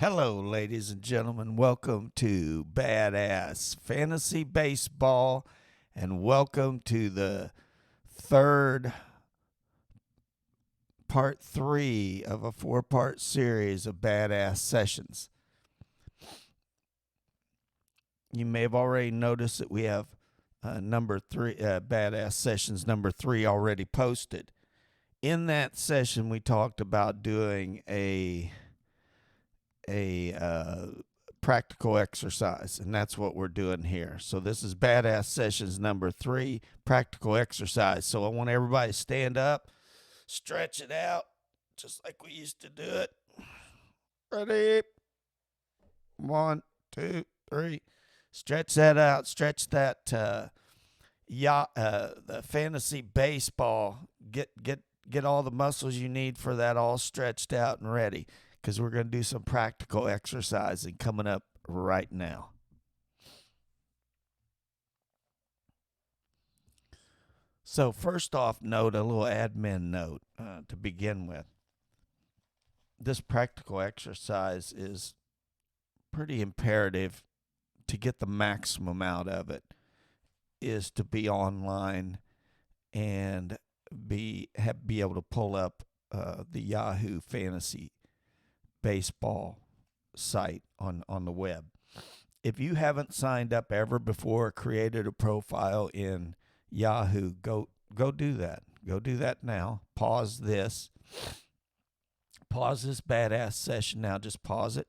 Hello, ladies and gentlemen. Welcome to BadAzz Fantasy Baseball, and welcome to the third part 3 of a 4-part series of BadAzz sessions. You may have already noticed that we have BadAzz sessions number 3 already posted. In that session, we talked about doing a practical exercise, and that's what we're doing here. So this is BadAzz sessions number 3, practical exercise. So I want everybody to stand up, stretch it out, just like we used to do it. Ready? 1, 2, 3. Stretch that out. Stretch that the fantasy baseball. Get all the muscles you need for that all stretched out and ready, because we're going to do some practical exercising coming up right now. So first off, note a little admin note to begin with. This practical exercise is pretty imperative to get the maximum out of it, is to be online and be able to pull up the Yahoo Fantasy Baseball site on the web. If you haven't signed up ever before or created a profile in Yahoo, go do that. Go do that now. Pause this BadAzz session now. Just pause it.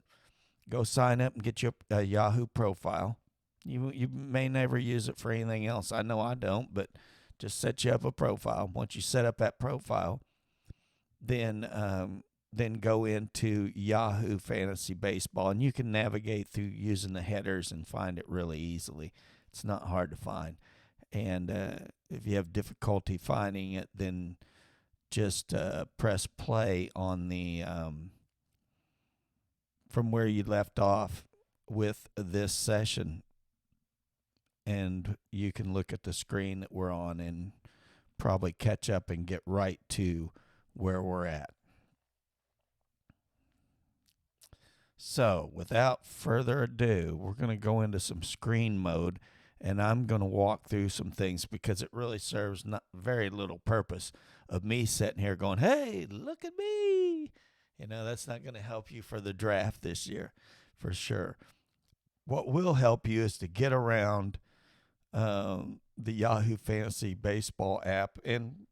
Go sign up and get your Yahoo profile. You may never use it for anything else. I know I don't, but just set you up a profile. Once you set up that profile, then go into Yahoo Fantasy Baseball, and you can navigate through using the headers and find it really easily. It's not hard to find. And if you have difficulty finding it, then just press play on the from where you left off with this session, and you can look at the screen that we're on and probably catch up and get right to where we're at. So without further ado, we're going to go into some screen mode, and I'm going to walk through some things because it really serves not very little purpose of me sitting here going, hey, look at me. That's not going to help you for the draft this year, for sure. What will help you is to get around the Yahoo Fantasy Baseball app. And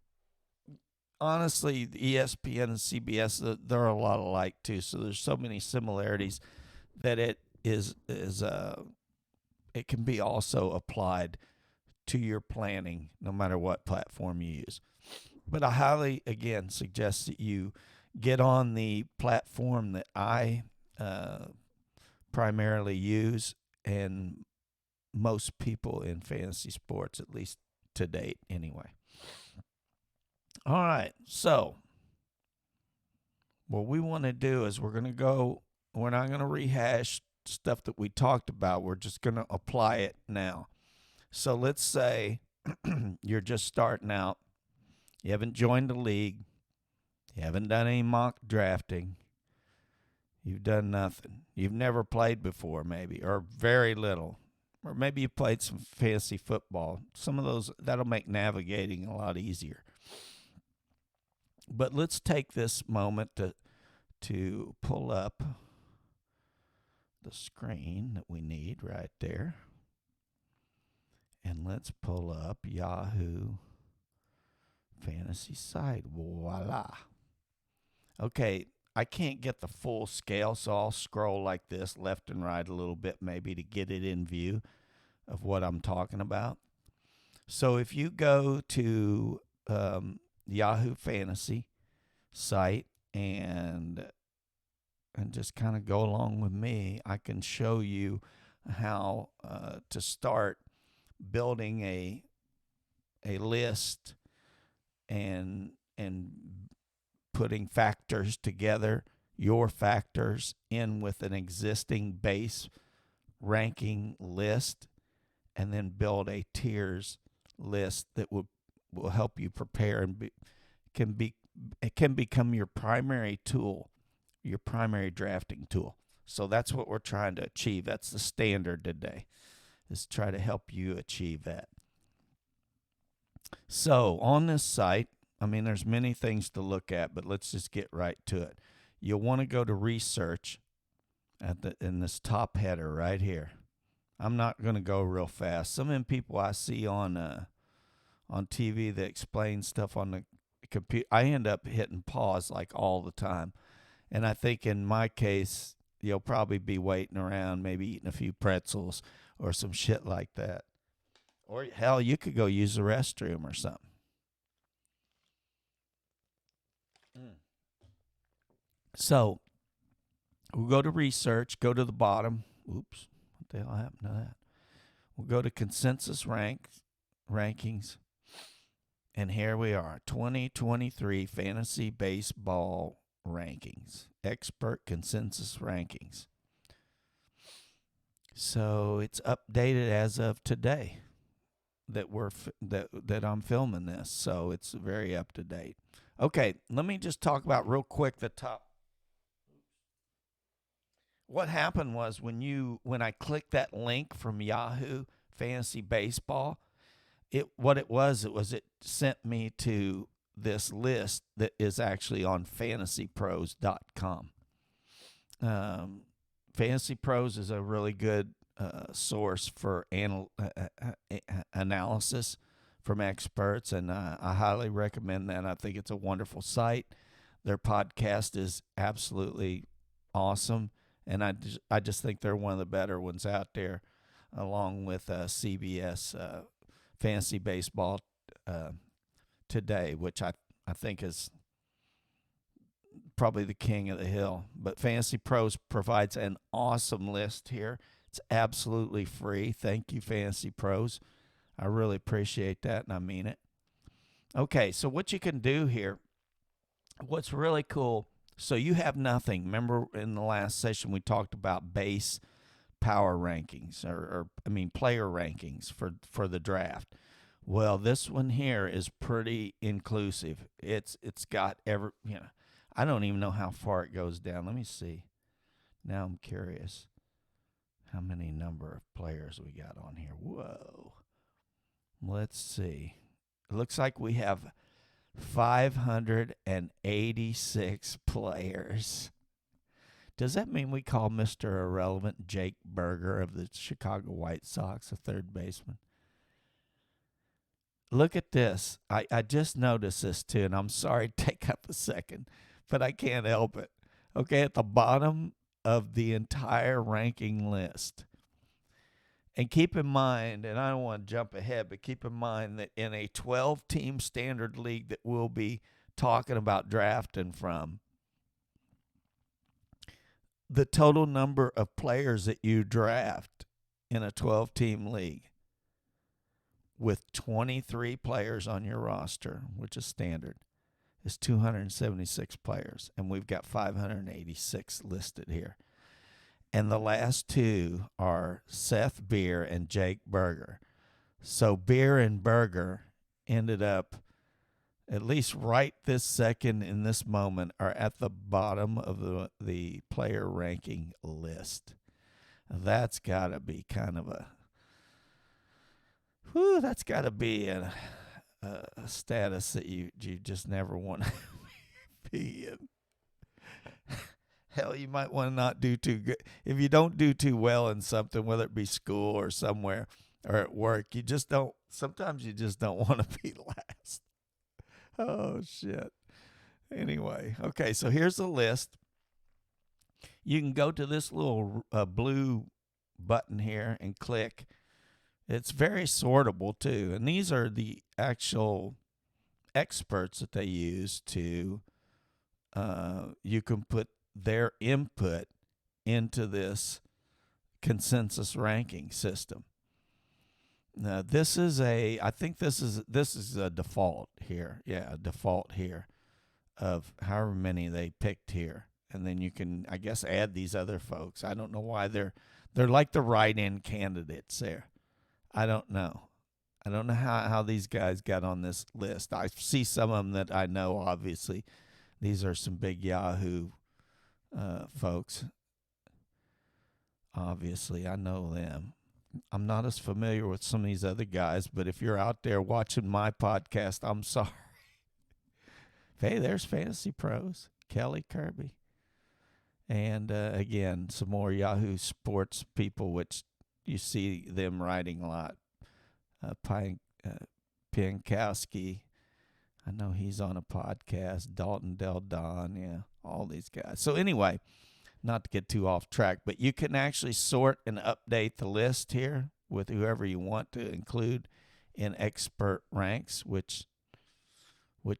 honestly, the ESPN and CBS, they're a lot alike too. So there's so many similarities that it can be also applied to your planning, no matter what platform you use. But I highly, again, suggest that you get on the platform that I primarily use, and most people in fantasy sports, at least to date anyway. All right, so what we want to do is we're not going to rehash stuff that we talked about. We're just going to apply it now. So let's say you're just starting out. You haven't joined the league. You haven't done any mock drafting. You've done nothing. You've never played before, maybe, or very little. Or maybe you played some fantasy football. Some of those, that'll make navigating a lot easier. But let's take this moment to pull up the screen that we need right there. And let's pull up Yahoo Fantasy site. Voila. Okay, I can't get the full scale, so I'll scroll like this left and right a little bit maybe to get it in view of what I'm talking about. So if you go to Yahoo Fantasy site and just kind of go along with me, I can show you how to start building a list and putting factors together, your factors in with an existing base ranking list, and then build a tiers list that will help you prepare and it can become your primary tool, your primary drafting tool. So that's what we're trying to achieve. That's the standard today, is try to help you achieve that. So on this site, I mean, there's many things to look at, but let's just get right to it. You'll want to go to research in this top header right here. I'm not going to go real fast. Some of them people I see on TV that explain stuff on the computer, I end up hitting pause like all the time. And I think in my case, you'll probably be waiting around, maybe eating a few pretzels or some shit like that. Or hell, you could go use the restroom or something. So we'll go to research, go to the bottom. Oops, what the hell happened to that? We'll go to consensus rankings. And here we are, 2023 Fantasy Baseball Rankings, Expert Consensus Rankings. So it's updated as of today that I'm filming this. So it's very up to date. Okay, let me just talk about real quick the top. What happened was when I clicked that link from Yahoo Fantasy Baseball, it sent me to this list that is actually on fantasypros.com. Fantasy Pros is a really good source for analysis from experts, and I highly recommend that. I think it's a wonderful site. Their podcast is absolutely awesome, and I just think they're one of the better ones out there, along with CBS Fantasy Baseball Today, which I think is probably the king of the hill. But Fantasy Pros provides an awesome list here. It's absolutely free. Thank you, Fantasy Pros. I really appreciate that, and I mean it. Okay, so what you can do here, what's really cool, so you have nothing. Remember in the last session we talked about base power rankings, player rankings for the draft. Well, this one here is pretty inclusive. It's got I don't even know how far it goes down. Let me see. Now I'm curious how many number of players we got on here. Whoa. Let's see. It looks like we have 586 players. Does that mean we call Mr. Irrelevant Jake Berger of the Chicago White Sox a third baseman? Look at this. I just noticed this too, and I'm sorry to take up a second, but I can't help it. Okay, at the bottom of the entire ranking list. And keep in mind, and I don't want to jump ahead, but keep in mind that in a 12-team standard league that we'll be talking about drafting from, the total number of players that you draft in a 12-team league with 23 players on your roster, which is standard, is 276 players. And we've got 586 listed here. And the last two are Seth Beer and Jake Berger. So Beer and Berger ended up, at least right this second in this moment, are at the bottom of the player ranking list. That's got to be kind of that's got to be a status that you just never want to be in. Hell, you might want to not do too good. If you don't do too well in something, whether it be school or somewhere or at work, sometimes you just don't want to be last. Oh, shit. Anyway, okay, so here's the list. You can go to this little blue button here and click. It's very sortable, too. And these are the actual experts that they use to, you can put their input into this consensus ranking system. Now, I think this is a default here. Yeah, a default here of however many they picked here. And then you can, I guess, add these other folks. I don't know why they're like the write-in candidates there. I don't know. I don't know how these guys got on this list. I see some of them that I know, obviously. These are some big Yahoo folks. Obviously, I know them. I'm not as familiar with some of these other guys, but if you're out there watching my podcast, I'm sorry. Hey, there's Fantasy Pros, Kelly Kirby. And again, some more Yahoo Sports people, which you see them writing a lot. Pinkowski, I know he's on a podcast. Dalton Del Don, yeah, all these guys. So anyway, not to get too off track, but you can actually sort and update the list here with whoever you want to include in expert ranks, which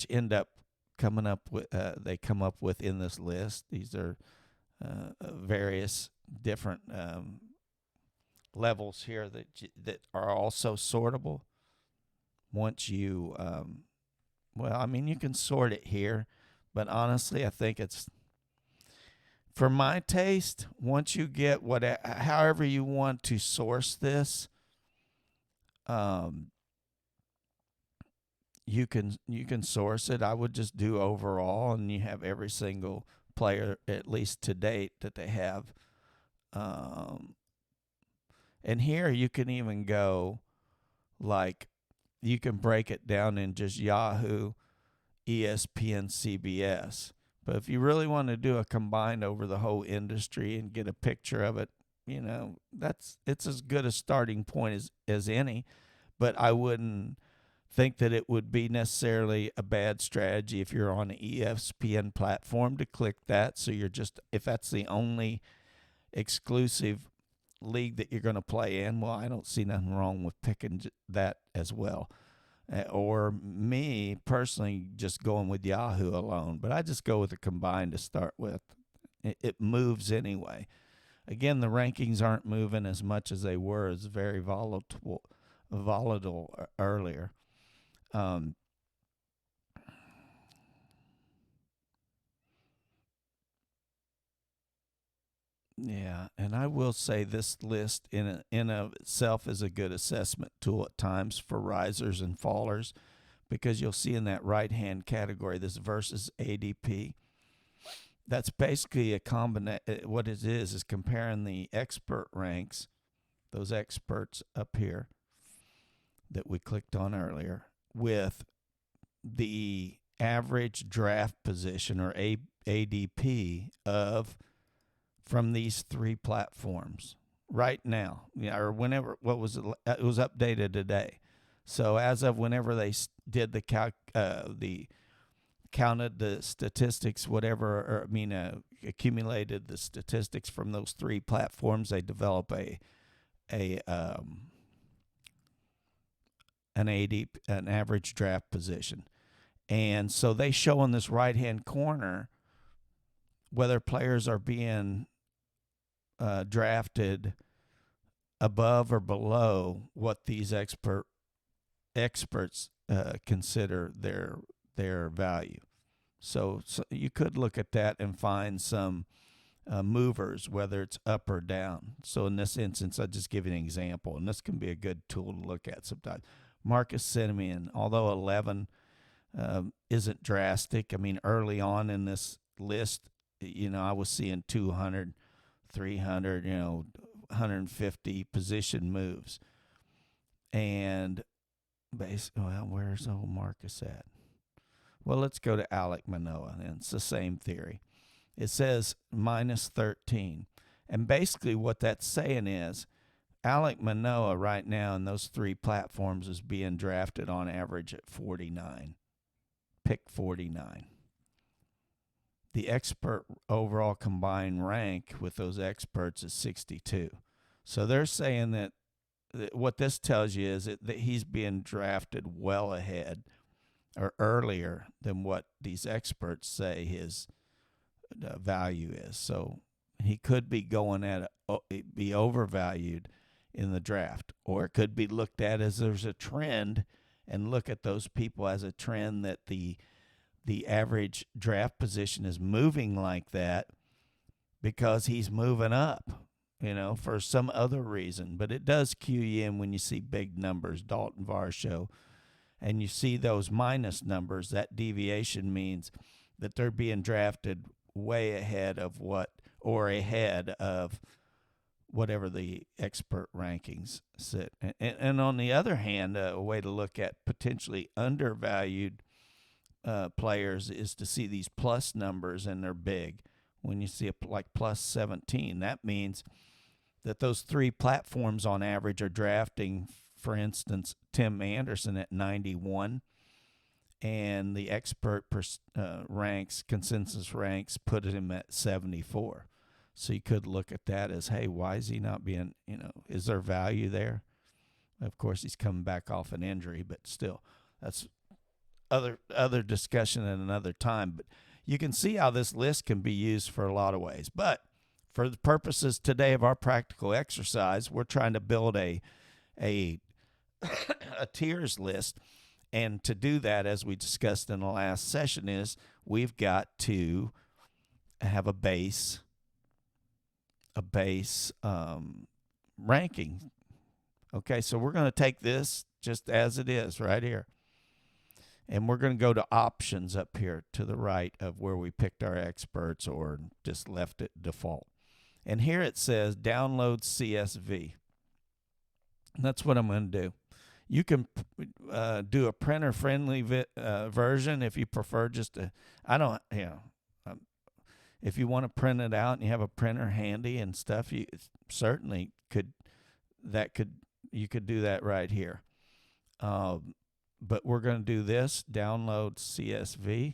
end up coming up with they come up with in this list. These are various different levels here that are also sortable. Once you, you can sort it here, but honestly, I think it's, for my taste, once you get however you want to source this, you can source it. I would just do overall, and you have every single player, at least to date, that they have. And here you can even go, like, you can break it down in just Yahoo, ESPN, CBS. But if you really want to do a combined over the whole industry and get a picture of it, it's as good a starting point as any. But I wouldn't think that it would be necessarily a bad strategy if you're on an ESPN platform to click that. So if that's the only exclusive league that you're going to play in, well, I don't see nothing wrong with picking that as well. Or me personally just going with Yahoo alone, but I just go with the combined to start with. It moves anyway. Again, the rankings aren't moving as much as they were. It's very volatile earlier. Yeah, and I will say this list in of itself is a good assessment tool at times for risers and fallers, because you'll see in that right-hand category, this versus ADP. That's basically a combination. What it is comparing the expert ranks, those experts up here that we clicked on earlier, with the average draft position, or ADP, from these three platforms right now, or whenever. It was updated today. So as of whenever they did the counted the statistics, accumulated the statistics from those three platforms, they develop an average draft position. And so they show in this right-hand corner whether players are being drafted above or below what these experts consider their value. So you could look at that and find some movers, whether it's up or down. So in this instance, I'll just give you an example, and this can be a good tool to look at sometimes. Marcus Simeon, although 11 isn't drastic. I mean, early on in this list, I was seeing 200, 300, 150 position moves. And where's old Marcus at? Well, let's go to Alek Manoah, and it's the same theory. It says minus 13. And basically what that's saying is Alek Manoah right now in those three platforms is being drafted on average at 49. Pick 49. The expert overall combined rank with those experts is 62. So they're saying that what this tells you is that he's being drafted well ahead or earlier than what these experts say his value is. So he could be going be overvalued in the draft, or it could be looked at as there's a trend, and look at those people as a trend that the average draft position is moving like that because he's moving up, for some other reason. But it does cue you in when you see big numbers, Dalton Varsho, and you see those minus numbers. That deviation means that they're being drafted way ahead of whatever the expert rankings sit. And on the other hand, a way to look at potentially undervalued players is to see these plus numbers, and they're big. When you see like plus 17, that means that those three platforms on average are drafting, for instance, Tim Anderson at 91, and the expert consensus ranks put him at 74. So you could look at that as, hey, why is he not being, is there value there? Of course, he's coming back off an injury, but still, that's other discussion at another time. But you can see how this list can be used for a lot of ways. But for the purposes today of our practical exercise, we're trying to build a tiers list. And to do that, as we discussed in the last session, is we've got to have a base ranking. Okay, so we're going to take this just as it is right here. And we're going to go to options up here to the right of where we picked our experts or just left it default. And here it says download CSV. And that's what I'm going to do. You can do a printer-friendly version if you prefer. If you want to print it out and you have a printer handy and stuff, you certainly could. You could do that right here. But we're going to do this, download CSV.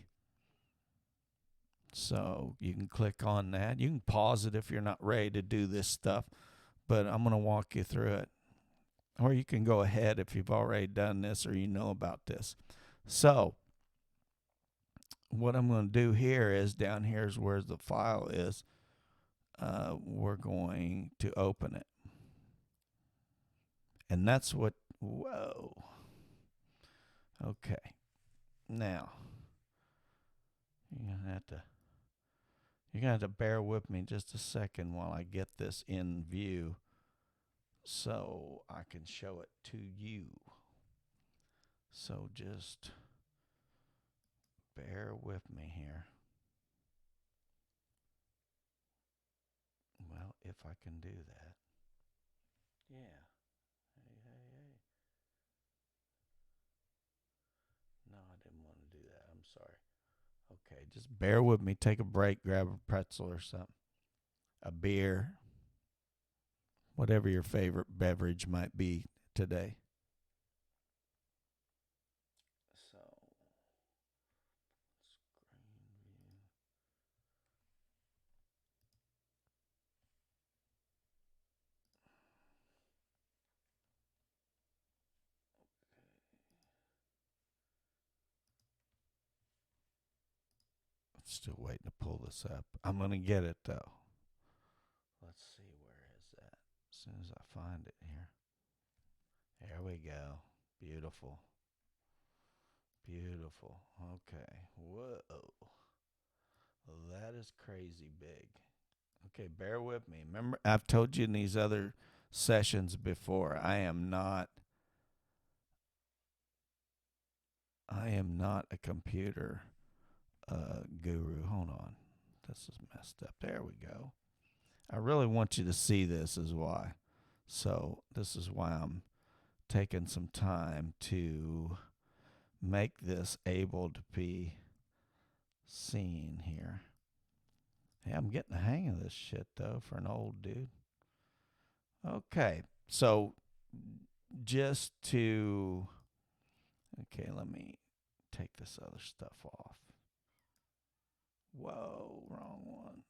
So you can click on that. You can pause it if you're not ready to do this stuff, but I'm going to walk you through it. Or you can go ahead if you've already done this or you know about this. So what I'm going to do here is, down here is where the file is. We're going to open it. And that's what, whoa. Okay. Now, you're going to have to bear with me just a second while I get this in view so I can show it to you. So just bear with me here. Well, if I can do that. Yeah. Hey. No, I didn't want to do that. I'm sorry. Okay, just bear with me. Take a break, grab a pretzel or something. A beer. Whatever your favorite beverage might be today. So, screen view. Still waiting to pull this up. I'm going to get it, though. Let's see, where is that? As soon as I find it here. There we go. Beautiful. Beautiful. Okay. Whoa. That is crazy big. Okay, bear with me. Remember, I've told you in these other sessions before, I am not a computer guru. Hold on. This is messed up. There we go. I really want you to see this is why. So this is why I'm taking some time to make this able to be seen here. Hey, I'm getting the hang of this shit, though, for an old dude. Okay, so just to... Okay, let me take this other stuff off. Whoa, wrong one.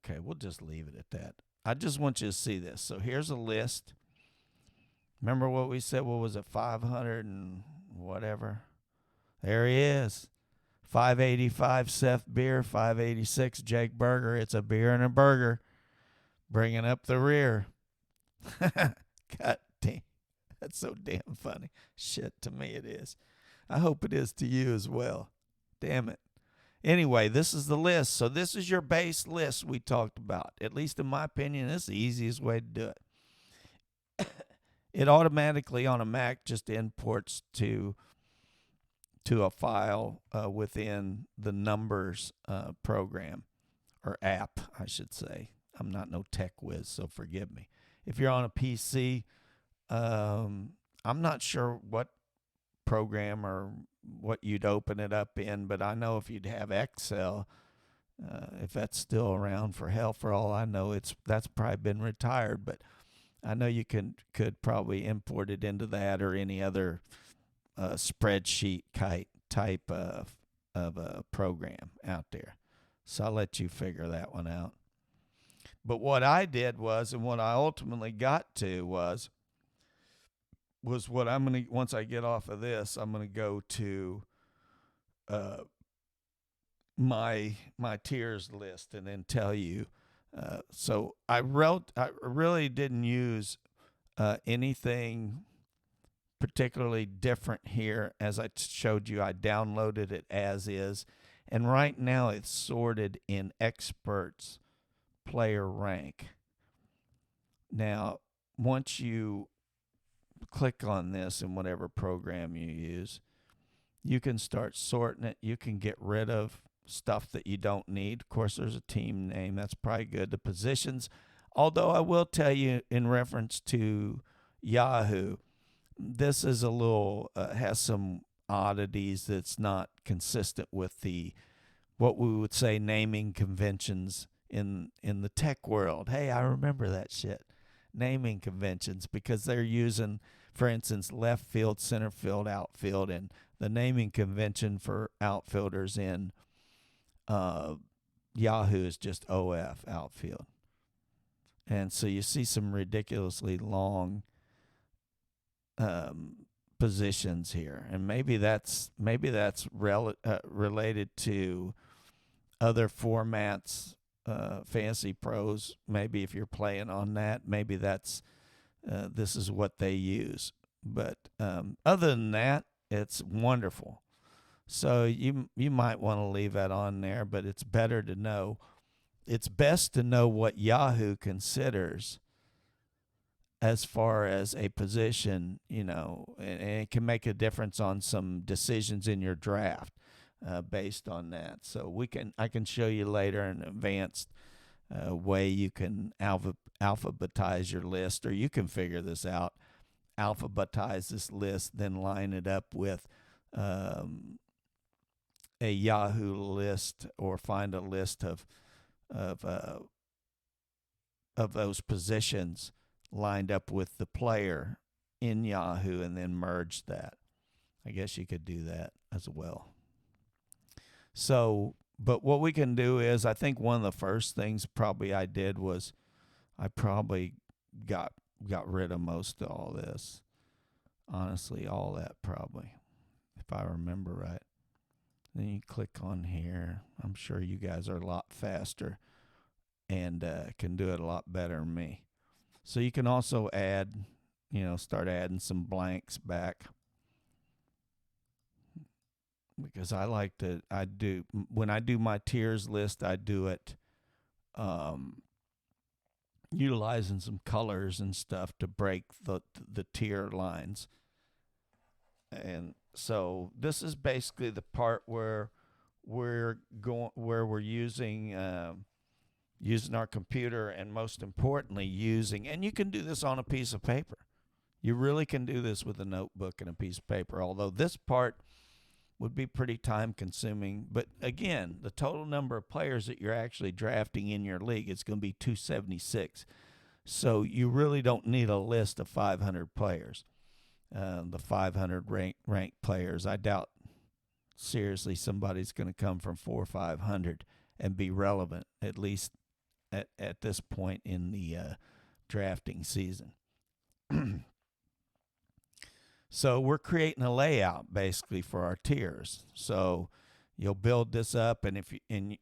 Okay, we'll just leave it at that. I just want you to see this. So here's a list. Remember what we said? What was it? 500 and whatever. There he is. 585 Seth Beer, 586 Jake Burger. It's a beer and a burger. Bringing up the rear. God damn. That's so damn funny. Shit, to me it is. I hope it is to you as well. Damn it. Anyway, this is the list. So this is your base list we talked about. At least in my opinion, it's the easiest way to do it. It automatically on a Mac just imports to a file within the Numbers program, or app, I should say. I'm not no tech whiz, so forgive me. If you're on a PC, I'm not sure what program or what you'd open it up in, but I know if you'd have Excel, if that's still around, for hell, for all I know, that's probably been retired. But I know you could probably import it into that or any other spreadsheet type of a program out there. So I'll let you figure that one out. But what I did was, and what I ultimately got to was what I'm gonna, once I get off of this, I'm gonna go to uh, my tiers list and then tell you. So I really didn't use anything particularly different here. As I showed you, I downloaded it as is, and right now it's sorted in experts player rank. Now, once you click on this in whatever program you use, you can start sorting it. You can get rid of stuff that you don't need. Of course, there's a team name. That's probably good. The positions, although I will tell you in reference to Yahoo, this is a little, has some oddities that's not consistent with the, what we would say, naming conventions in the tech world. Hey, I remember that shit. Naming conventions, because they're using, for instance, left field, center field, outfield, and the naming convention for outfielders in Yahoo is just OF, outfield. And so you see some ridiculously long positions here, and maybe that's related to other formats, Fantasy Pros. Maybe if you're playing on that, maybe that's this is what they use. But other than that, it's wonderful. So you might want to leave that on there, but it's better to know. It's best to know what Yahoo considers as far as a position, and it can make a difference on some decisions in your draft based on that. So I can show you later an advanced way you can alphabetize your list, or you can figure this out, alphabetize this list, then line it up with a Yahoo list, or find a list of those positions lined up with the player in Yahoo, and then merge that. I guess you could do that as well. So, but what we can do is, I think one of the first things probably I did was I probably got rid of most of all this. Honestly, all that probably, if I remember right. Then you click on here. I'm sure you guys are a lot faster and can do it a lot better than me. So you can also add, start adding some blanks back. Because when I do my tiers list, I do it utilizing some colors and stuff to break the tier lines. And so this is basically the part where we're using our computer, and most importantly and you can do this on a piece of paper. You really can do this with a notebook and a piece of paper, although this part would be pretty time consuming. But again, the total number of players that you're actually drafting in your league is going to be 276. So you really don't need a list of 500 players. The 500 ranked players, I doubt seriously somebody's going to come from 400 or 500 and be relevant, at least at this point in the drafting season. So we're creating a layout basically for our tiers. So you'll build this up, and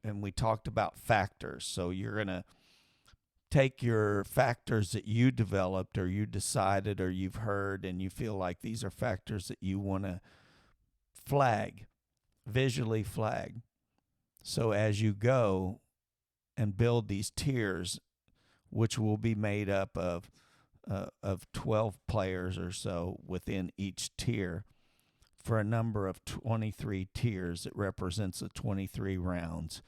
we talked about factors. So you're gonna take your factors that you developed, or you decided, or you've heard, and you feel like these are factors that you want to visually flag. So as you go and build these tiers, which will be made up of 12 players or so within each tier, for a number of 23 tiers, it represents the 23 rounds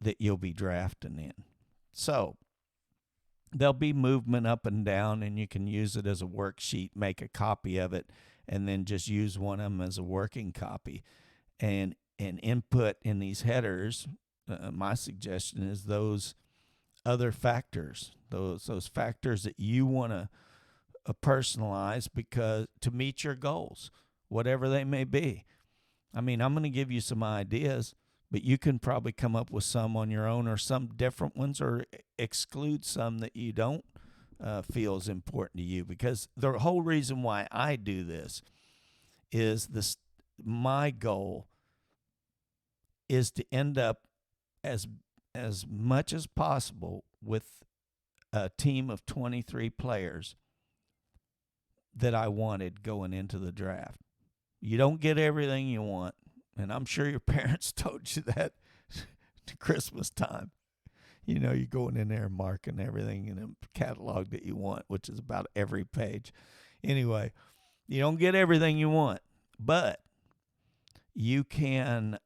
that you'll be drafting in. So there'll be movement up and down, and you can use it as a worksheet, make a copy of it, and then just use one of them as a working copy. And input in these headers, my suggestion is those other factors, those factors that you want to personalize because to meet your goals, whatever they may be. I mean, I'm going to give you some ideas, but you can probably come up with some on your own or some different ones, or exclude some that you don't feel is important to you. Because the whole reason why I do this is my goal is to end up as much as possible with a team of 23 players that I wanted going into the draft. You don't get everything you want, and I'm sure your parents told you that to Christmas time. You know, you're going in there marking everything in a catalog that you want, which is about every page. Anyway, you don't get everything you want, but you can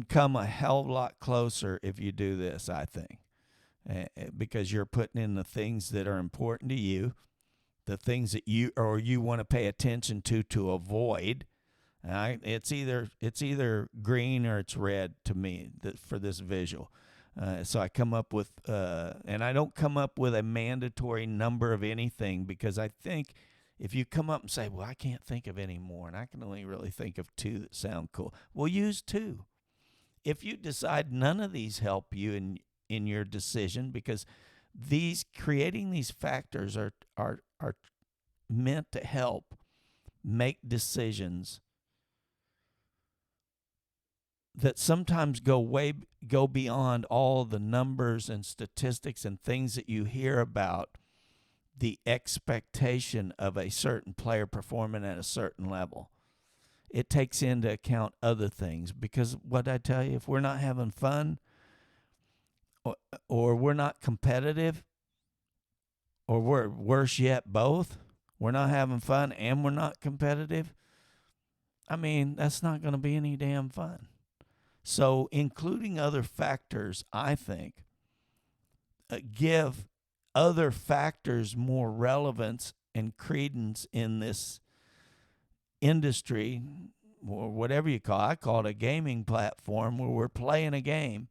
come a hell of a lot closer if you do this, I think, because you're putting in the things that are important to you, the things that you want to pay attention to avoid. It's either green or it's red to me for this visual. So I come up with, and I don't come up with a mandatory number of anything, because I think if you come up and say, well, I can't think of any more, and I can only really think of 2 that sound cool, well, use 2. If you decide none of these help you in your decision, because creating these factors are meant to help make decisions that sometimes go beyond all the numbers and statistics and things that you hear about the expectation of a certain player performing at a certain level. It takes into account other things, because what I tell you, if we're not having fun, or we're not competitive, or we're worse yet, both, we're not having fun and we're not competitive, I mean, that's not going to be any damn fun. So including other factors, I think, give other factors more relevance and credence in this industry, or whatever you call it. I call it a gaming platform where we're playing a game.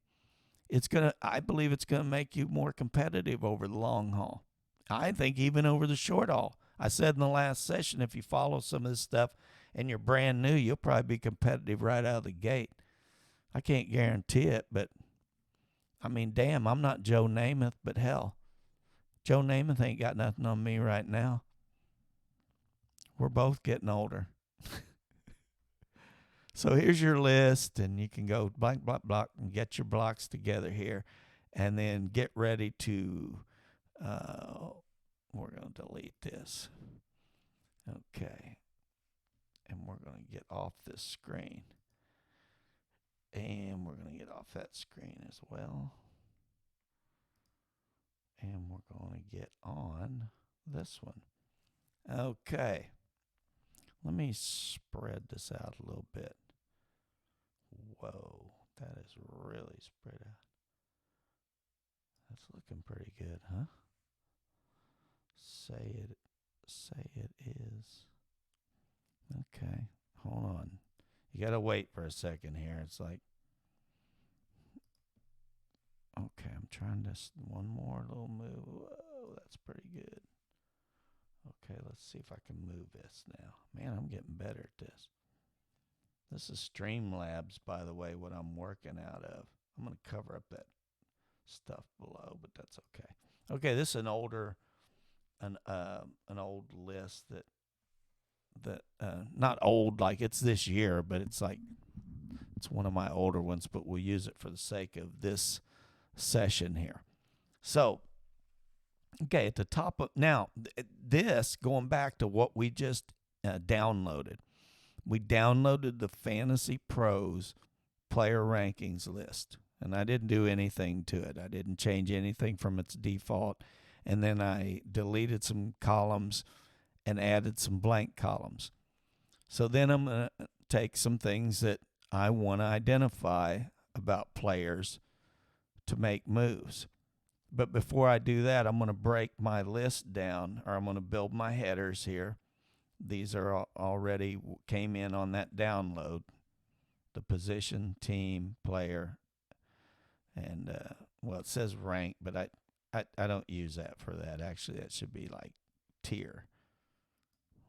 I believe it's going to make you more competitive over the long haul. I think even over the short haul. I said in the last session, if you follow some of this stuff and you're brand new, you'll probably be competitive right out of the gate. I can't guarantee it, but I mean, damn, I'm not Joe Namath, but hell, Joe Namath ain't got nothing on me right now. We're both getting older. So here's your list, and you can go blank, block, block, and get your blocks together here, and then get ready to, we're going to delete this. Okay. And we're going to get off this screen. And we're going to get off that screen as well. And we're going to get on this one. Okay. Let me spread this out a little bit. Whoa, that is really spread out. That's looking pretty good, huh? Say it is. Okay, hold on. You got to wait for a second here. It's like, okay, I'm trying this one more little move. Whoa, that's pretty good. Okay, let's see if I can move this now. Man, I'm getting better at this. This is Streamlabs, by the way, what I'm working out of. I'm going to cover up that stuff below, but that's okay. Okay, this is an old list that not old like it's this year, but it's one of my older ones, but we'll use it for the sake of this session here. So, okay, at the top of now, this going back to what we just downloaded. We downloaded the Fantasy Pros player rankings list, and I didn't do anything to it. I didn't change anything from its default, and then I deleted some columns and added some blank columns. So then I'm going to take some things that I want to identify about players to make moves. But before I do that, I'm going to break my list down, or I'm going to build my headers here. These are already came in on that download. The position, team, player, and well, it says rank, but I don't use that for that. Actually, that should be like tier.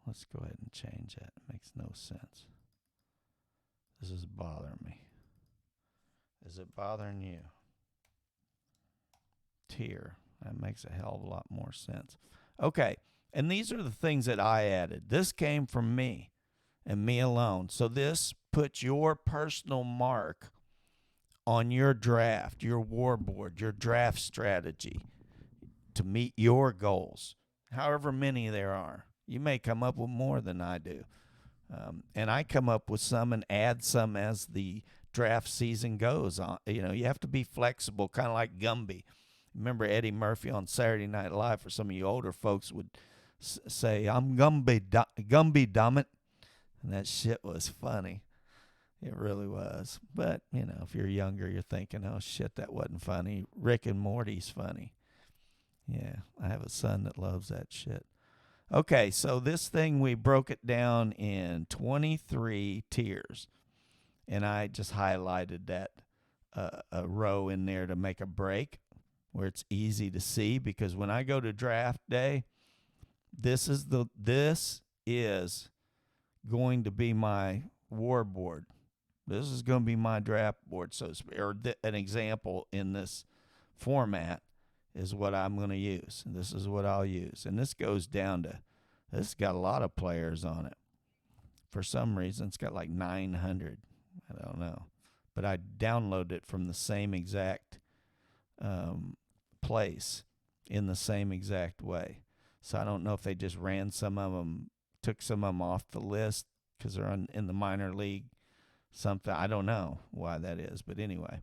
Let's go ahead and change that. It makes no sense. This is bothering me. Is it bothering you? Tier. That makes a hell of a lot more sense. Okay, and these are the things that I added. This came from me and me alone. So this puts your personal mark on your draft, your war board, your draft strategy to meet your goals, however many there are. You may come up with more than I do. And I come up with some and add some as the draft season goes on. You know, you have to be flexible, kind of like Gumby. Remember Eddie Murphy on Saturday Night Live? For some of you older folks would say, "I'm Gumby, damn it." And that shit was funny. It really was. But, you know, if you're younger, you're thinking, "Oh, shit, that wasn't funny." Rick and Morty's funny. Yeah, I have a son that loves that shit. Okay, so this thing, we broke it down in 23 tiers. And I just highlighted that a row in there to make a break where it's easy to see, because when I go to draft day, this is going to be my war board. This is going to be my draft board. So, an example in this format is what I'm going to use. This is what I'll use. And this goes down to, this got a lot of players on it. For some reason, it's got like 900. I don't know. But I downloaded it from the same exact place in the same exact way. So I don't know if they just ran some of them, took some of them off the list because they're in the minor league something. I don't know why that is. But anyway,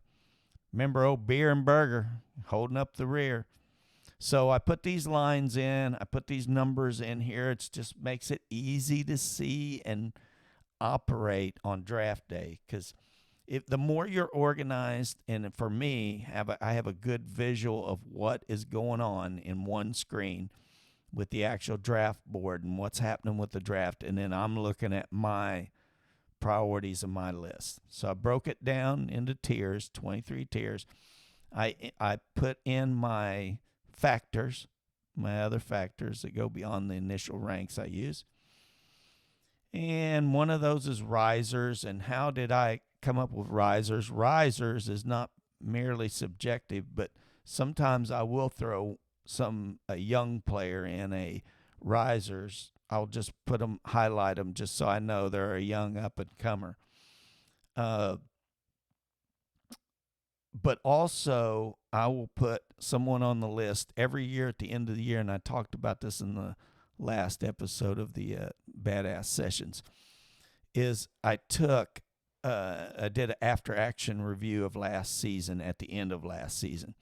remember old Beer and Burger holding up the rear. So I put these lines in. I put these numbers in here. It just makes it easy to see and operate on draft day, because the more you're organized, and for me, I have a good visual of what is going on in one screen with the actual draft board and what's happening with the draft, and then I'm looking at my priorities of my list. So I broke it down into tiers, 23 tiers. I put in my factors, my other factors that go beyond the initial ranks I use. And one of those is risers. And how did I come up with risers? Risers is not merely subjective, but sometimes I will throw a young player in a risers. I'll just highlight them just so I know they're a young up-and-comer. But also, I will put someone on the list every year at the end of the year, and I talked about this in the last episode of the BadAzz sessions, is I did an after-action review of last season at the end of last season.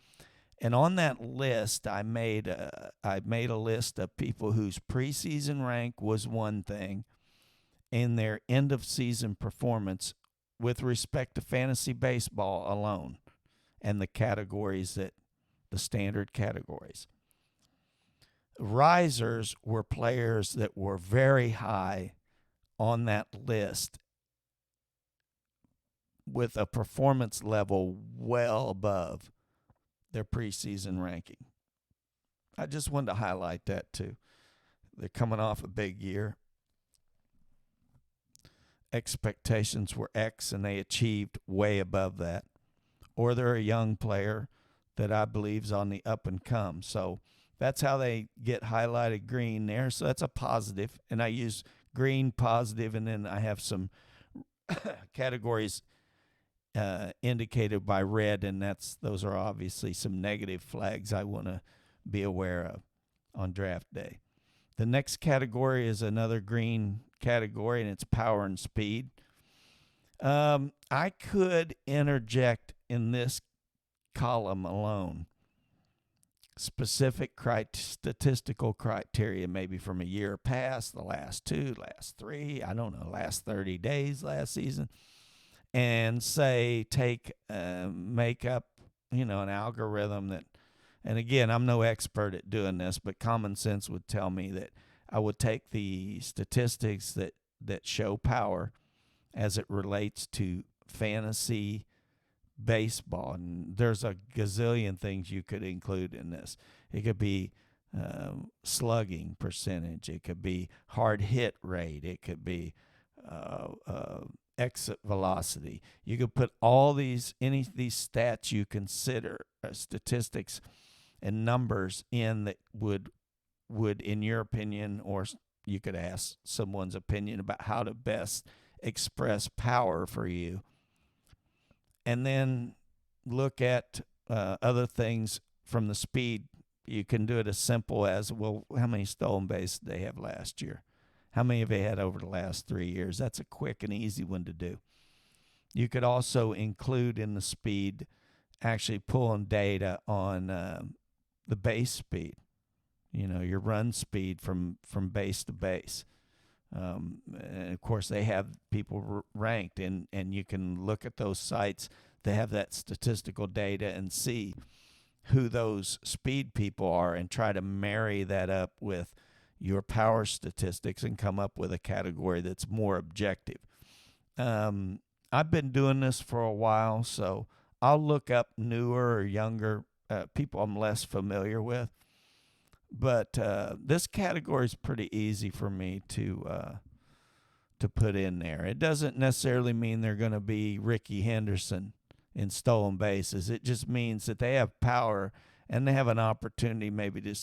And on that list, I made a list of people whose preseason rank was one thing and their end-of-season performance with respect to fantasy baseball alone, and the categories the standard categories. Risers were players that were very high on that list with a performance level well above their preseason ranking. I just wanted to highlight that too. They're coming off a big year. Expectations were X and they achieved way above that. Or they're a young player that I believe is on the up and come. So that's how they get highlighted green there. So that's a positive. And I use green, positive, and then I have some categories indicated by red, and those are obviously some negative flags I want to be aware of on draft day. The next category is another green category, and it's power and speed. I could interject in this column alone specific statistical criteria, maybe from a year past, the last 2, last 3, I don't know, last 30 days last season, and say make up an algorithm that, and again, I'm no expert at doing this, but common sense would tell me that I would take the statistics that show power as it relates to fantasy baseball. And there's a gazillion things you could include in this. It could be slugging percentage. It could be hard hit rate. It could be exit velocity. You could put all these stats you consider statistics and numbers in that would in your opinion, or you could ask someone's opinion about how to best express power for you, and then look at other things from the speed. You can do it as simple as, well, how many stolen bases did they have last year? How many have they had over the last 3 years? That's a quick and easy one to do. You could also include in the speed actually pulling data on the base speed, your run speed from base to base. And of course, they have people ranked, and you can look at those sites that have that statistical data and see who those speed people are and try to marry that up with your power statistics and come up with a category that's more objective. I've been doing this for a while, so I'll look up newer or younger people I'm less familiar with. But this category is pretty easy for me to put in there. It doesn't necessarily mean they're going to be Ricky Henderson in stolen bases. It just means that they have power and they have an opportunity maybe to,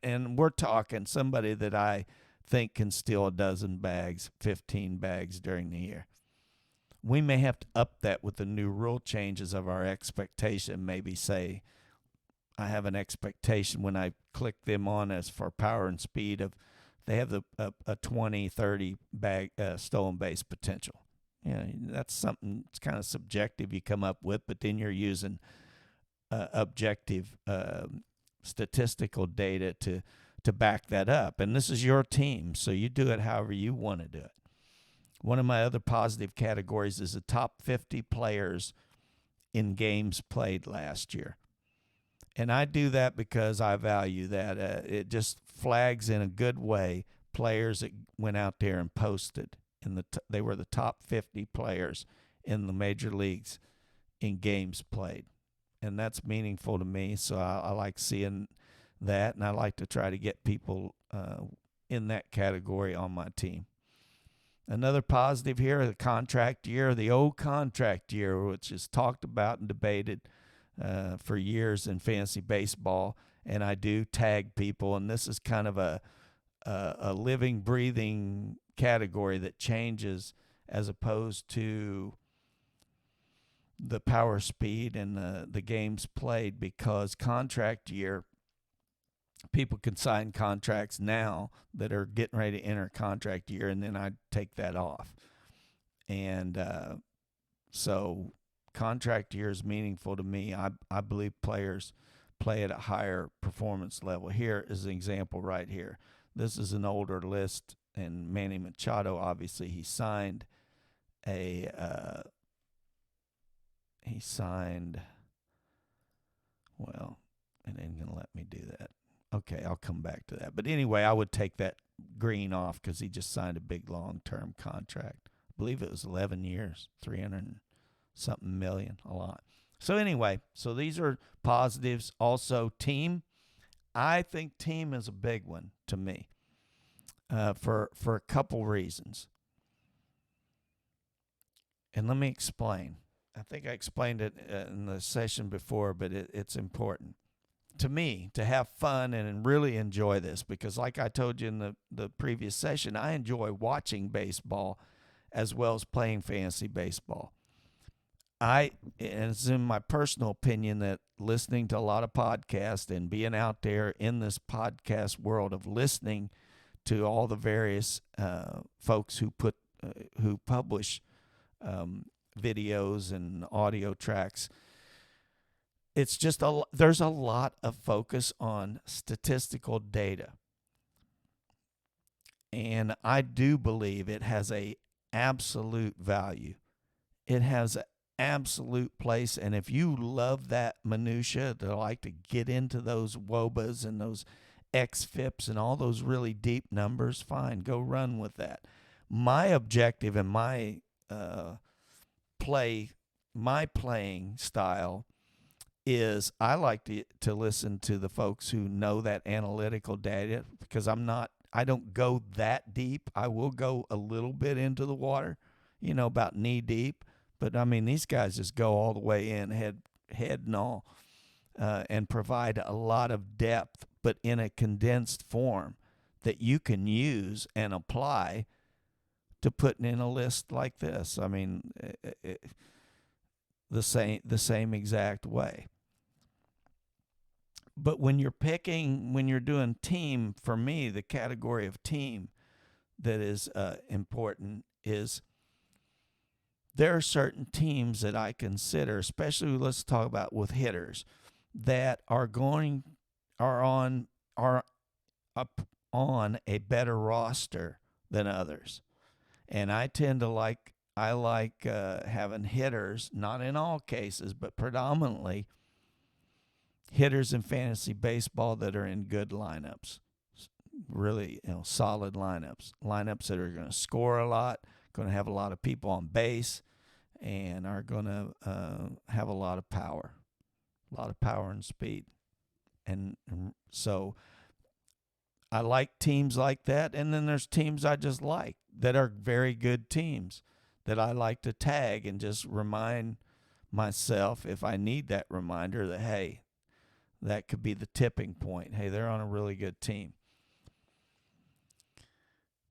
and we're talking somebody that I think can steal a dozen bags, 15 bags during the year. We may have to up that with the new rule changes of our expectation. Maybe say I have an expectation when I click them on as for power and speed of they have a 20, 30 bag stolen base potential. That's something it's kind of subjective you come up with, but then you're using objective statistical data to back that up. And this is your team, so you do it however you want to do it. One of my other positive categories is the top 50 players in games played last year. And I do that because I value that. It just flags in a good way players that went out there and posted. They were the top 50 players in the major leagues in games played. And that's meaningful to me, so I like seeing that, and I like to try to get people in that category on my team. Another positive here, the contract year, the old contract year, which is talked about and debated for years in fantasy baseball, and I do tag people, and this is kind of a living, breathing category that changes as opposed to the power, speed, and the games played, because contract year, people can sign contracts now that are getting ready to enter contract year, and then I take that off. And so contract year is meaningful to me. I believe players play at a higher performance level. Here is an example right here. This is an older list, and Manny Machado, obviously, he signed, well, it ain't going to let me do that. Okay, I'll come back to that. But anyway, I would take that green off because he just signed a big long-term contract. I believe it was 11 years, 300-something million, a lot. So anyway, so these are positives. Also, team. I think team is a big one to me for a couple reasons. And let me explain. I think I explained it in the session before, but it's important to me to have fun and really enjoy this, because like I told you in the previous session, I enjoy watching baseball as well as playing fantasy baseball. And it's in my personal opinion that listening to a lot of podcasts and being out there in this podcast world of listening to all the various folks who publish videos and audio tracks, it's just there's a lot of focus on statistical data. And I do believe it has a absolute value. It has absolute place. And if you love that minutia, to like to get into those WOBAs and those XFIPs and all those really deep numbers, fine, go run with that. My objective and my playing style is I like to listen to the folks who know that analytical data, because I don't go that deep. I will go a little bit into the water, about knee deep. But I mean, these guys just go all the way in, head and all, and provide a lot of depth, but in a condensed form that you can use and apply to putting in a list like this. I mean, the same exact way. But when you're doing team, for me, the category of team that is important is there are certain teams that I consider, especially let's talk about with hitters, that are up on a better roster than others. And I tend to like having hitters, not in all cases, but predominantly hitters in fantasy baseball that are in good lineups, really solid lineups that are going to score a lot, going to have a lot of people on base, and are going to have a lot of power and speed. And so I like teams like that. And then there's teams I just like that are very good teams that I like to tag and just remind myself, if I need that reminder, that, hey, that could be the tipping point. Hey, they're on a really good team.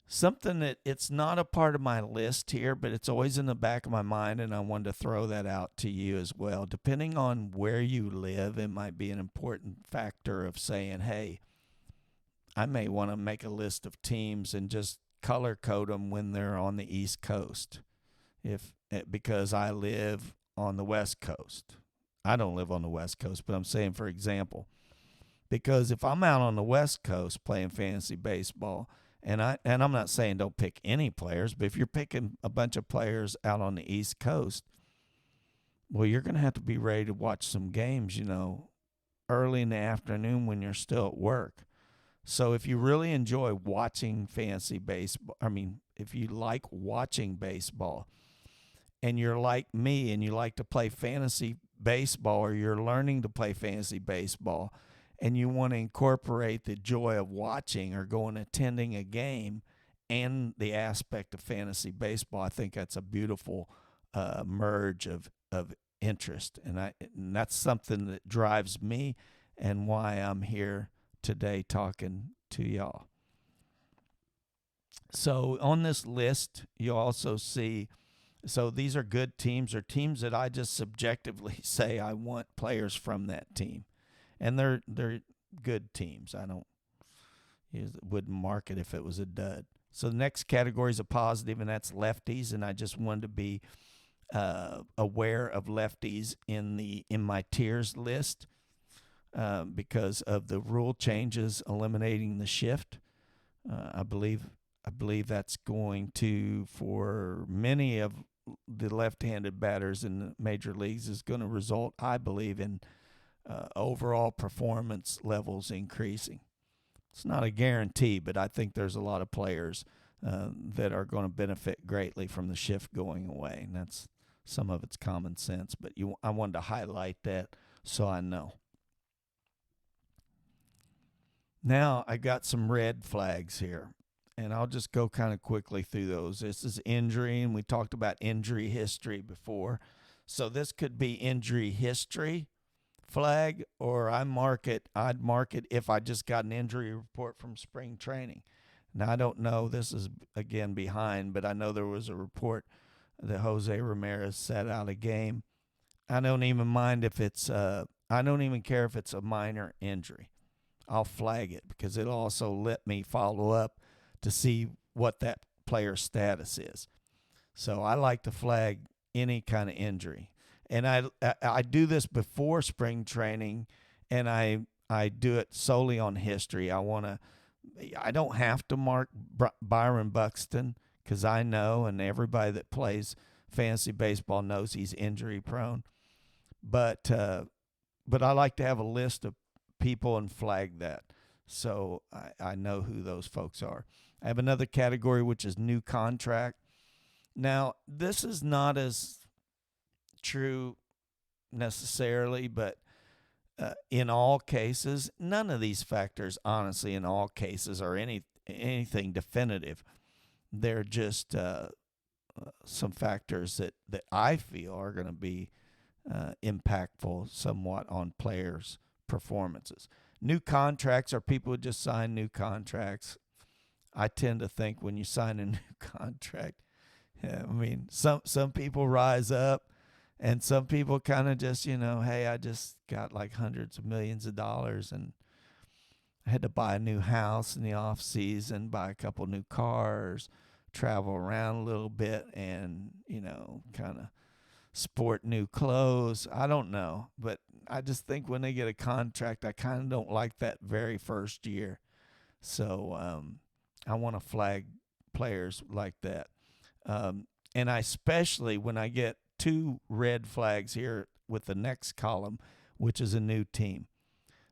Something that it's not a part of my list here, but it's always in the back of my mind, and I wanted to throw that out to you as well. Depending on where you live, it might be an important factor of saying, hey, I may want to make a list of teams and just color code them when they're on the East Coast, because I live on the West Coast. I don't live on the West Coast, but I'm saying, for example, because if I'm out on the West Coast playing fantasy baseball, and I'm not saying don't pick any players, but if you're picking a bunch of players out on the East Coast, well, you're going to have to be ready to watch some games, early in the afternoon when you're still at work. So if you really enjoy watching fantasy baseball, if you like watching baseball, and you're like me and you like to play fantasy baseball, or you're learning to play fantasy baseball, and you want to incorporate the joy of watching or attending a game and the aspect of fantasy baseball, I think that's a beautiful merge of interest. And that's something that drives me and why I'm here today talking to y'all. So on this list, you'll also see, so these are good teams, or teams that I just subjectively say I want players from that team. And they're good teams. Wouldn't mark it if it was a dud. So the next category is a positive, and that's lefties. And I just wanted to be aware of lefties in my tiers list because of the rule changes eliminating the shift. I believe that's going to, for many of the left-handed batters in the major leagues, is going to result, I believe, in overall performance levels increasing. It's not a guarantee, but I think there's a lot of players that are going to benefit greatly from the shift going away, and that's some of it's common sense. But I wanted to highlight that so I know. Now I got some red flags here, and I'll just go kind of quickly through those. This is injury, and we talked about injury history before. So this could be injury history flag, or I'd mark it if I just got an injury report from spring training. Now, I don't know, this is, again, behind, but I know there was a report that Jose Ramirez sat out a game. I don't even mind if it's, I don't even care if it's a minor injury. I'll flag it because it'll also let me follow up to see what that player's status is. So I like to flag any kind of injury. And I do this before spring training, and I do it solely on history. I don't have to mark Byron Buxton, because I know, and everybody that plays fantasy baseball knows he's injury prone. But I like to have a list of people and flag that, so I know who those folks are. I have another category, which is new contract. Now, this is not as true necessarily, but in all cases, none of these factors, honestly, in all cases, are anything definitive. They're just some factors that I feel are going to be impactful somewhat on players' performances. New contracts are people who just sign new contracts. I tend to think when you sign a new contract, I mean, some people rise up, and some people kind of just, hey, I just got like hundreds of millions of dollars, and I had to buy a new house in the off season, buy a couple new cars, travel around a little bit, and kind of sport new clothes. I don't know, but I just think when they get a contract, I kind of don't like that very first year. So I want to flag players like that. And I especially when I get 2 red flags here with the next column, which is a new team.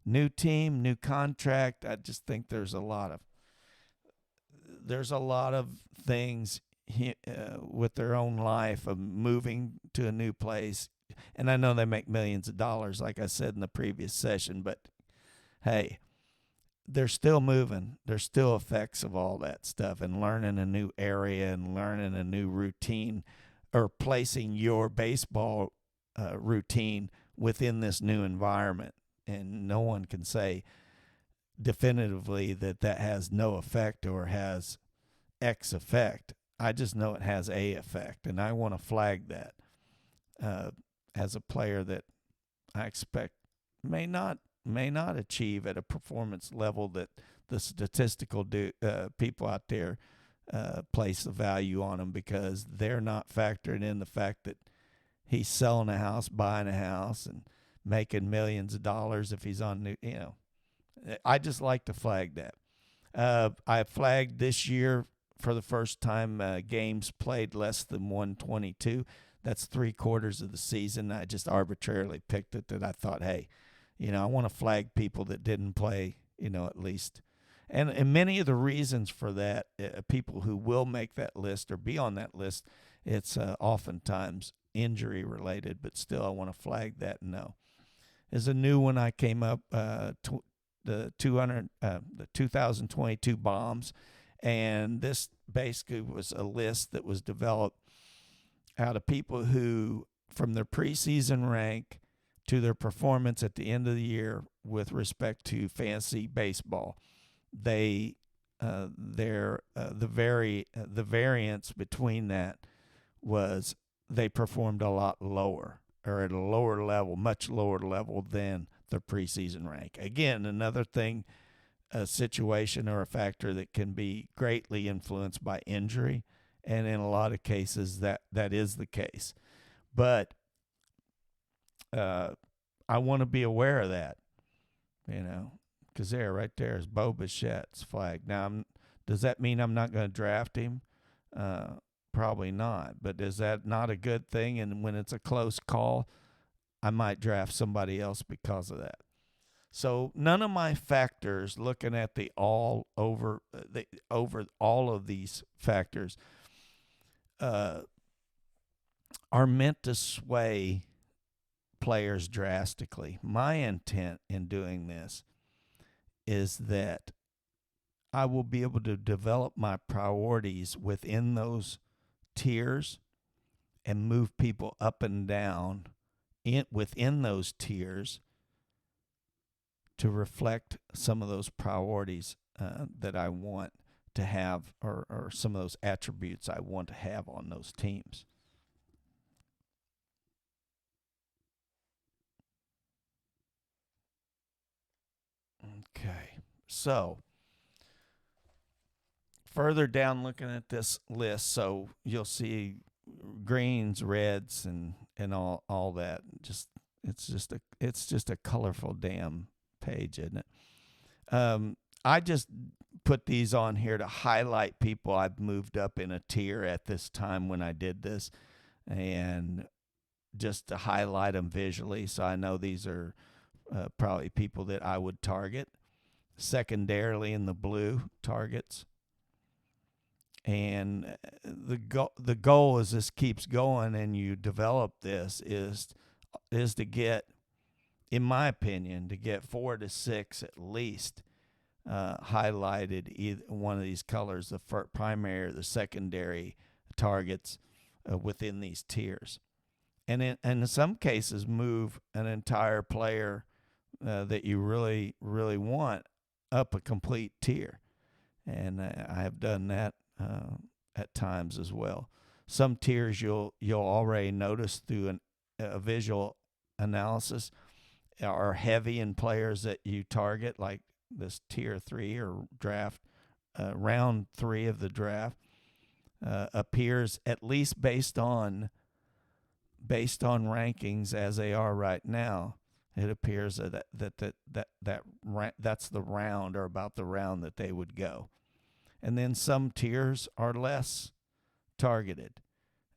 New team, new contract. I just think there's a lot of things with their own life of moving to a new place. And I know they make millions of dollars, like I said in the previous session, but hey, they're still moving. There's still effects of all that stuff, and learning a new area and learning a new routine, or placing your baseball routine within this new environment. And no one can say definitively that has no effect or has X effect. I just know it has a effect, and I want to flag that as a player that I expect may not achieve at a performance level that the statistical people out there place the value on him, because they're not factoring in the fact that he's selling a house, buying a house, and making millions of dollars if he's on new. I just like to flag that. I flagged this year for the first time games played less than 122. That's 3/4 of the season. I just arbitrarily picked it that I thought, hey, I want to flag people that didn't play, at least. And many of the reasons for that, people who will make that list or be on that list, it's oftentimes injury related, but still I want to flag that. No. There's a new one I came up, the 2022 bombs. And this basically was a list that was developed out of people who, from their preseason rank to their performance at the end of the year with respect to fantasy baseball, the variance between that was they performed a lot lower, or at a lower level, much lower level than their preseason rank. Again, another thing, a situation or a factor that can be greatly influenced by injury, and in a lot of cases that is the case. But I want to be aware of that, because right there is Bo Bichette's flag. Now, does that mean I'm not going to draft him? Probably not. But is that not a good thing? And when it's a close call, I might draft somebody else because of that. So none of my factors, looking at the over all of these factors, are meant to sway players drastically. My intent in doing this is that I will be able to develop my priorities within those tiers and move people up and down within those tiers to reflect some of those priorities that I want to have, or some of those attributes I want to have on those teams. Okay, so further down looking at this list, so you'll see greens, reds, and all that. It's just a colorful damn page, isn't it? I just put these on here to highlight people I've moved up in a tier at this time when I did this. and just to highlight them visually, so I know these are probably people that I would target. Secondarily, in the blue, targets. And the goal as this keeps going and you develop this is to get, in my opinion, to get 4 to 6 at least highlighted either one of these colors, the primary or the secondary targets within these tiers. And in some cases, move an entire player that you really, really want up a complete tier. And I have done that at times as well. Some tiers you'll already notice through a visual analysis are heavy in players that you target, like this tier 3 or draft, round 3 of the draft, appears at least based on rankings as they are right now. It appears that's the round, or about the round that they would go. And then some tiers are less targeted.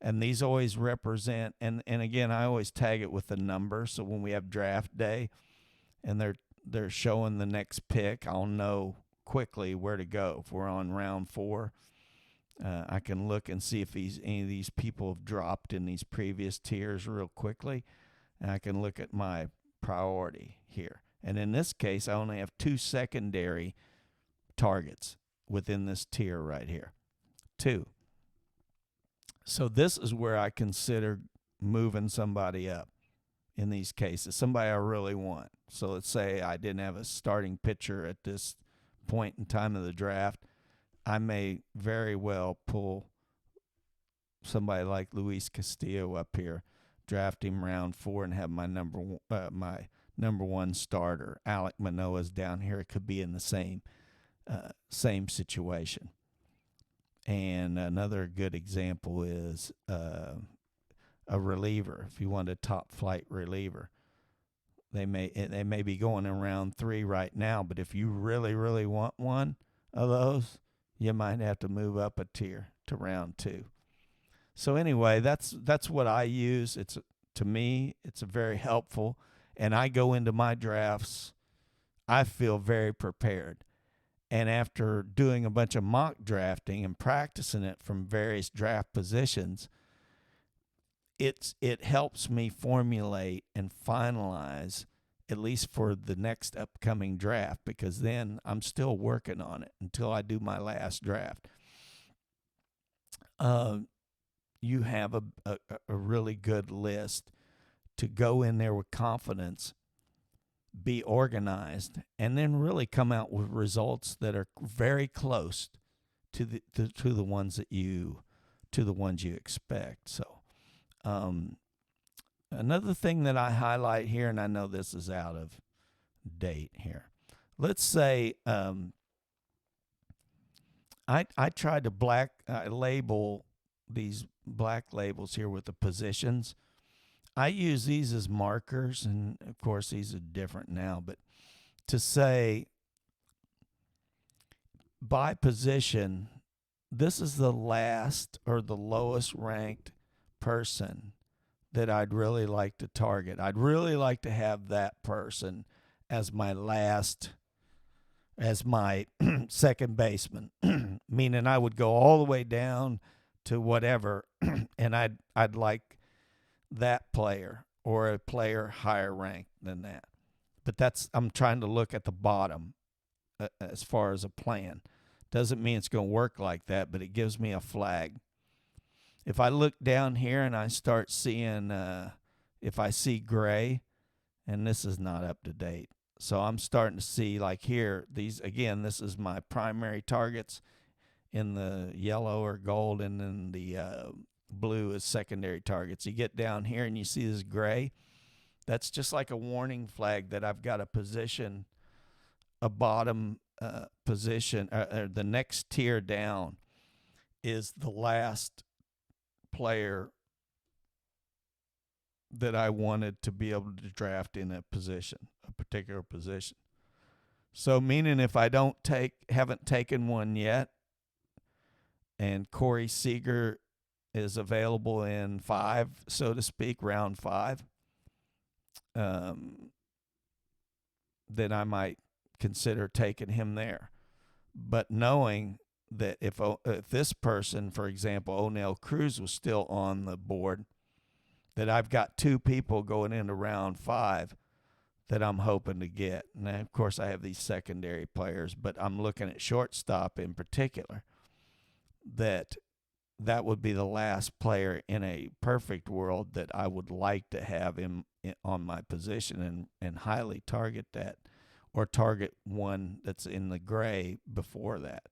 And these always represent, and again, I always tag it with a number. So when we have draft day and they're showing the next pick, I'll know quickly where to go. If we're on round 4, I can look and see if any of these people have dropped in these previous tiers real quickly. And I can look at my priority here. And in this case, I only have 2 secondary targets within this tier right here. 2. So this is where I consider moving somebody up in these cases, somebody I really want. So let's say I didn't have a starting pitcher at this point in time of the draft. I may very well pull somebody like Luis Castillo up here, draft him round 4, and have my number 1 starter. Alek Manoah's down here. It could be in the same situation. And another good example is a reliever. If you want a top flight reliever, they may be going in round 3 right now. But if you really, really want one of those, you might have to move up a tier to round 2. So anyway, that's what I use. To me, it's very helpful, and I go into my drafts, I feel very prepared. And after doing a bunch of mock drafting and practicing it from various draft positions, it helps me formulate and finalize, at least for the next upcoming draft, because then I'm still working on it until I do my last draft. You have a really good list to go in there with confidence, be organized, and then really come out with results that are very close to the ones you expect. So another thing that I highlight here, and I know this is out of date here. Let's say I tried to label these black labels here with the positions. I use these as markers, and of course these are different now, but to say by position, this is the last or the lowest ranked person that I'd really like to target. I'd really like to have that person as my second baseman, meaning I would go all the way down to whatever, and I'd like that player or a player higher ranked than that. But I'm trying to look at the bottom as far as a plan. Doesn't mean it's going to work like that, but it gives me a flag. If I look down here and I start seeing, if I see gray, and this is not up to date, so I'm starting to see, like here, this is my primary targets in the yellow or gold, and then the blue is secondary targets. You get down here and you see this gray. That's just like a warning flag that I've got to position a bottom position, or the next tier down is the last player that I wanted to be able to draft in a particular position. So meaning if I haven't taken one yet, and Corey Seager is available in 5, so to speak, round 5, then I might consider taking him there. But knowing that if this person, for example, O'Neill Cruz, was still on the board, that I've got 2 people going into round 5 that I'm hoping to get. And of course, I have these secondary players, but I'm looking at shortstop in particular, that would be the last player in a perfect world that I would like to have on my position and highly target that, or target one that's in the gray before that.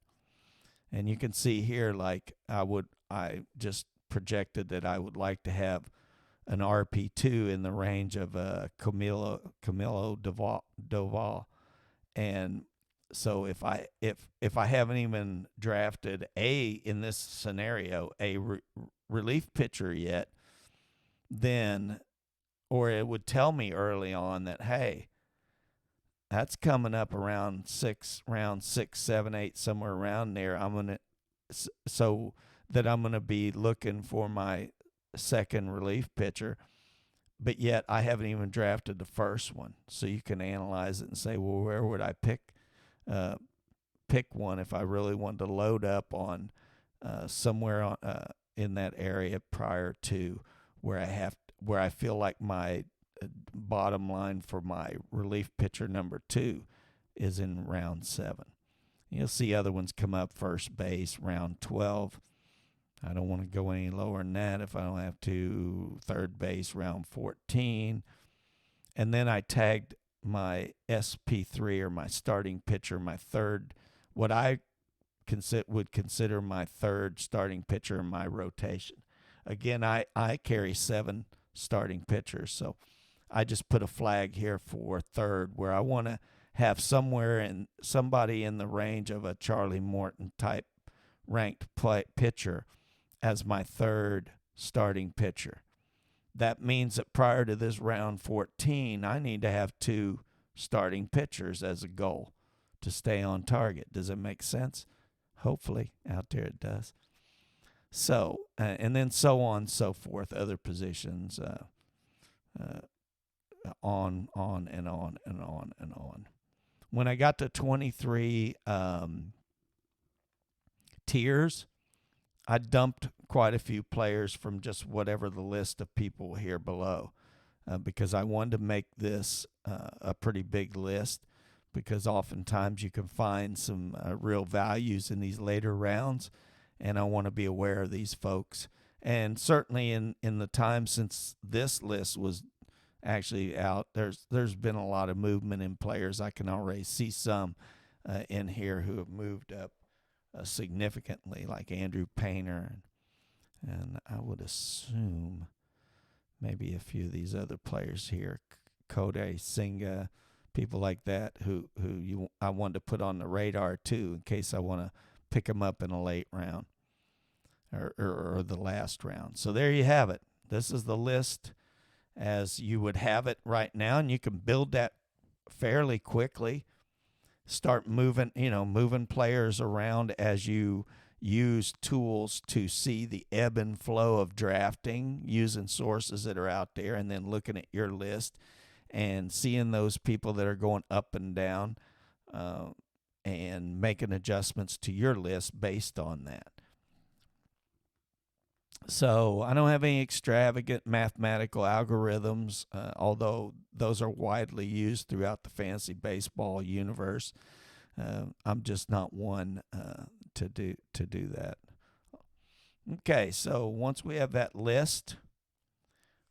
And you can see here, like I just projected that I would like to have an RP2 in the range of Camilo Doval. And so if I haven't even drafted in this scenario a relief pitcher yet, then, or it would tell me early on that, hey, that's coming up around round 6, 7, 8, somewhere around there. I'm gonna be looking for my second relief pitcher, but yet I haven't even drafted the first one. So you can analyze it and say, well, where would I pick one if I really wanted to load up on somewhere in that area prior to where I feel like my bottom line for my relief pitcher number 2 is in round 7. You'll see other ones come up: first base, round 12. I don't want to go any lower than that if I don't have to. Third base, round 14. And then I tagged my SP3, or my starting pitcher, my third, what I would consider my third starting pitcher in my rotation. Again, I carry 7 starting pitchers, so I just put a flag here for third, where I want to have somebody in the range of a Charlie Morton type ranked pitcher as my third starting pitcher. That means that prior to this round 14, I need to have 2 starting pitchers as a goal to stay on target. Does it make sense? Hopefully out there it does. So, and then so on and so forth, other positions, on and on and on and on. When I got to 23 tiers, I dumped quite a few players from just whatever the list of people here below, because I wanted to make this a pretty big list, because oftentimes you can find some real values in these later rounds, and I want to be aware of these folks. And certainly in the time since this list was actually out, there's been a lot of movement in players. I can already see some in here who have moved up significantly, like Andrew Painter, and I would assume maybe a few of these other players here, Kodai Senga, people like that, who I wanted to put on the radar too, in case I want to pick them up in a late round or the last round. So there you have it. This is the list as you would have it right now, and you can build that fairly quickly. Start moving players around as you use tools to see the ebb and flow of drafting, using sources that are out there, and then looking at your list and seeing those people that are going up and down, and making adjustments to your list based on that. So I don't have any extravagant mathematical algorithms, although those are widely used throughout the fantasy baseball universe. I'm just not one to do that. Okay, so once we have that list,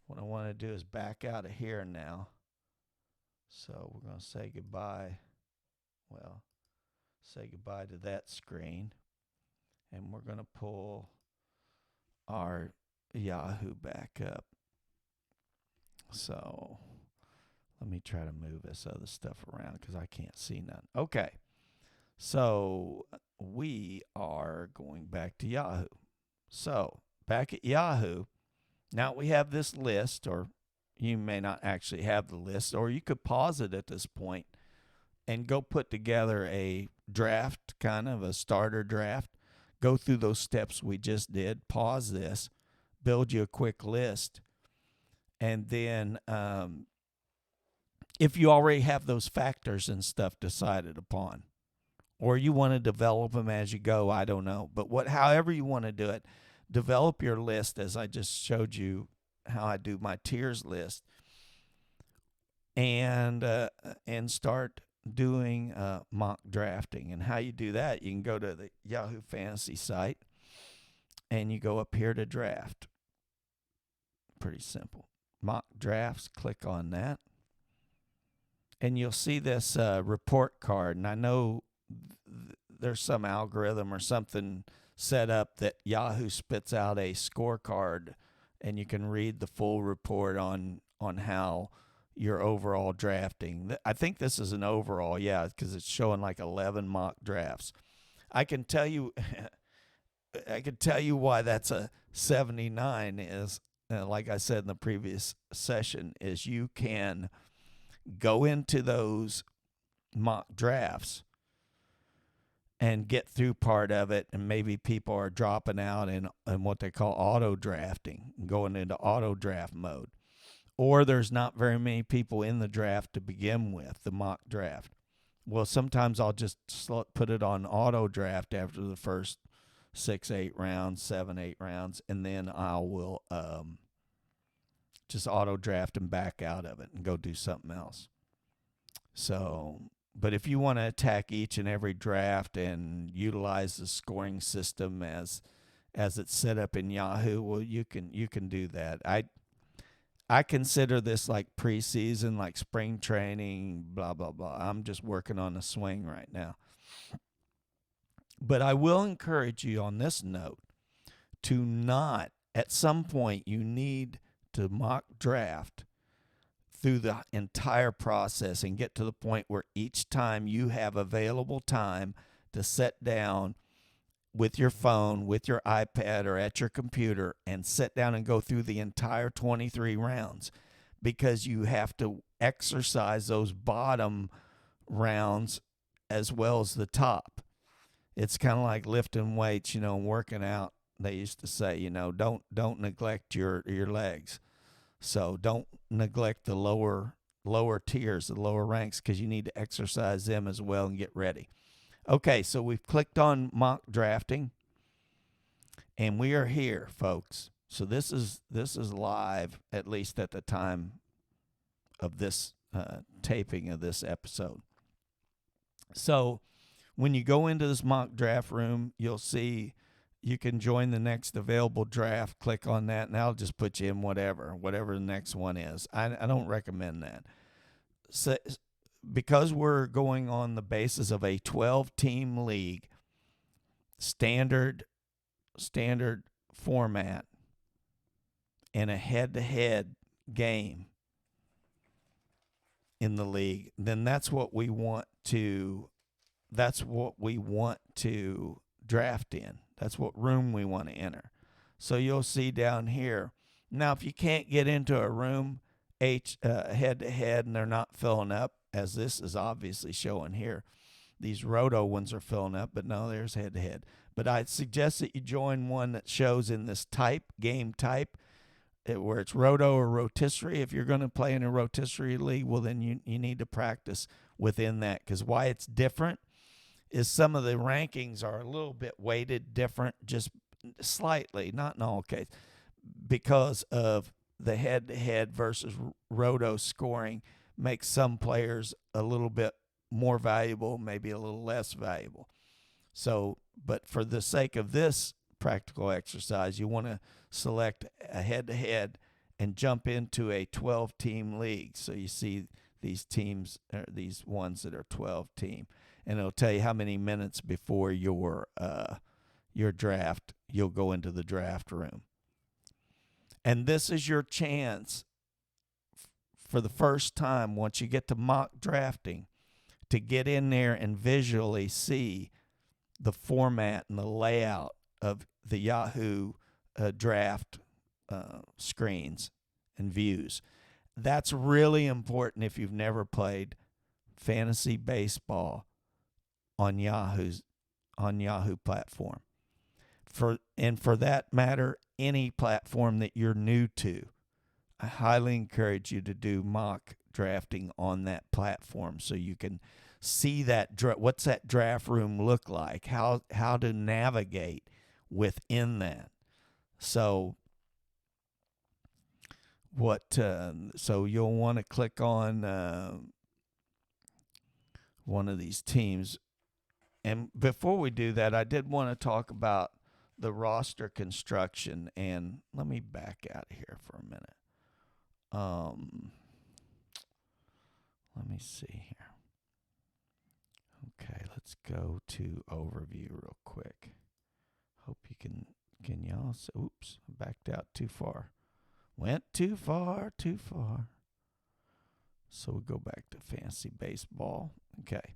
what I want to do is back out of here now. So we're going to say goodbye. Well, say goodbye to that screen, and we're going to pull our Yahoo back up. So let me try to move this other stuff around because I can't see none. Okay, so we are going back to Yahoo. So back at Yahoo, now we have this list, or you may not actually have the list, or you could pause it at this point and go put together a draft, kind of a starter draft. Go through those steps we just did, pause this, build you a quick list. And then if you already have those factors and stuff decided upon, or you want to develop them as you go, I don't know. But however you want to do it, develop your list as I just showed you how I do my tiers list, and start doing mock drafting. And how you do that, you can go to the Yahoo Fantasy site, and you go up here to draft. Pretty simple. Mock drafts, click on that. And you'll see this report card. And I know there's some algorithm or something set up that Yahoo spits out a scorecard, and you can read the full report on how your overall drafting. I think this is an overall, yeah, because it's showing like 11 mock drafts. I can tell you why that's a 79 is, like I said in the previous session, is you can go into those mock drafts and get through part of it, and maybe people are dropping out in what they call auto drafting, going into auto draft mode. Or there's not very many people in the draft to begin with, the mock draft. Well, sometimes I'll just put it on auto draft after the first 6, 8 rounds, 7, 8 rounds, and then I will just auto draft and back out of it and go do something else. So, but if you want to attack each and every draft and utilize the scoring system as it's set up in Yahoo, well, you can do that. I consider this like preseason, like spring training, blah, blah, blah. I'm just working on the swing right now. But I will encourage you on this note to not, at some point, you need to mock draft through the entire process and get to the point where each time you have available time to sit down with your phone, with your iPad, or at your computer and sit down and go through the entire 23 rounds, because you have to exercise those bottom rounds as well as the top. It's kind of like lifting weights, working out. They used to say, don't neglect your legs. So don't neglect the lower tiers, the lower ranks, because you need to exercise them as well and get ready. Okay, so we've clicked on mock drafting, and we are here, folks. So this is live, at least at the time of this taping of this episode. So when you go into this mock draft room, you'll see you can join the next available draft. Click on that, and that'll just put you in whatever the next one is. I don't recommend that. So, because we're going on the basis of a 12-team league, standard format, and a head-to-head game in the league, then that's what we want to draft in. That's what room we want to enter. So you'll see down here. Now, if you can't get into a room head-to-head and they're not filling up, as this is obviously showing here, these roto ones are filling up, but no, there's head-to-head. But I'd suggest that you join one that shows in this game type, where it's roto or rotisserie. If you're going to play in a rotisserie league, well, then you need to practice within that, because why it's different is some of the rankings are a little bit weighted different, just slightly, not in all cases, because of the head-to-head versus roto scoring makes some players a little bit more valuable, maybe a little less valuable. So, but for the sake of this practical exercise, you want to select a head-to-head and jump into a 12-team league. So you see these teams, these ones that are 12-team. And it'll tell you how many minutes before your draft you'll go into the draft room. And this is your chance for the first time, once you get to mock drafting, to get in there and visually see the format and the layout of the Yahoo draft screens and views. That's really important if you've never played fantasy baseball on Yahoo platform. for that matter, any platform that you're new to, I highly encourage you to do mock drafting on that platform so you can see that what's that draft room look like, how to navigate within that. So so you'll want to click on one of these teams. And before we do that, I did want to talk about the roster construction. And let me back out of here for a minute. Let me see here. Okay, let's go to overview real quick. Hope you can y'all see. Oops, backed out too far. Went too far. So we'll go back to fantasy baseball. Okay.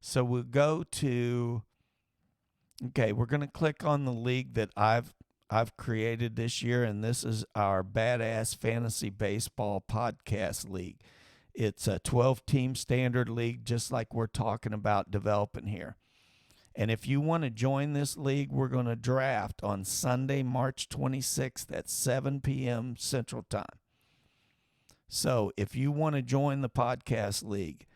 So we'll go to, we're going to click on the league that I've created this year, and this is our BadAzz Fantasy Baseball Podcast League. It's a 12-team standard league, just like we're talking about developing here. And if you want to join this league, we're going to draft on Sunday, March 26th at 7 p.m. Central Time. So if you want to join the podcast league,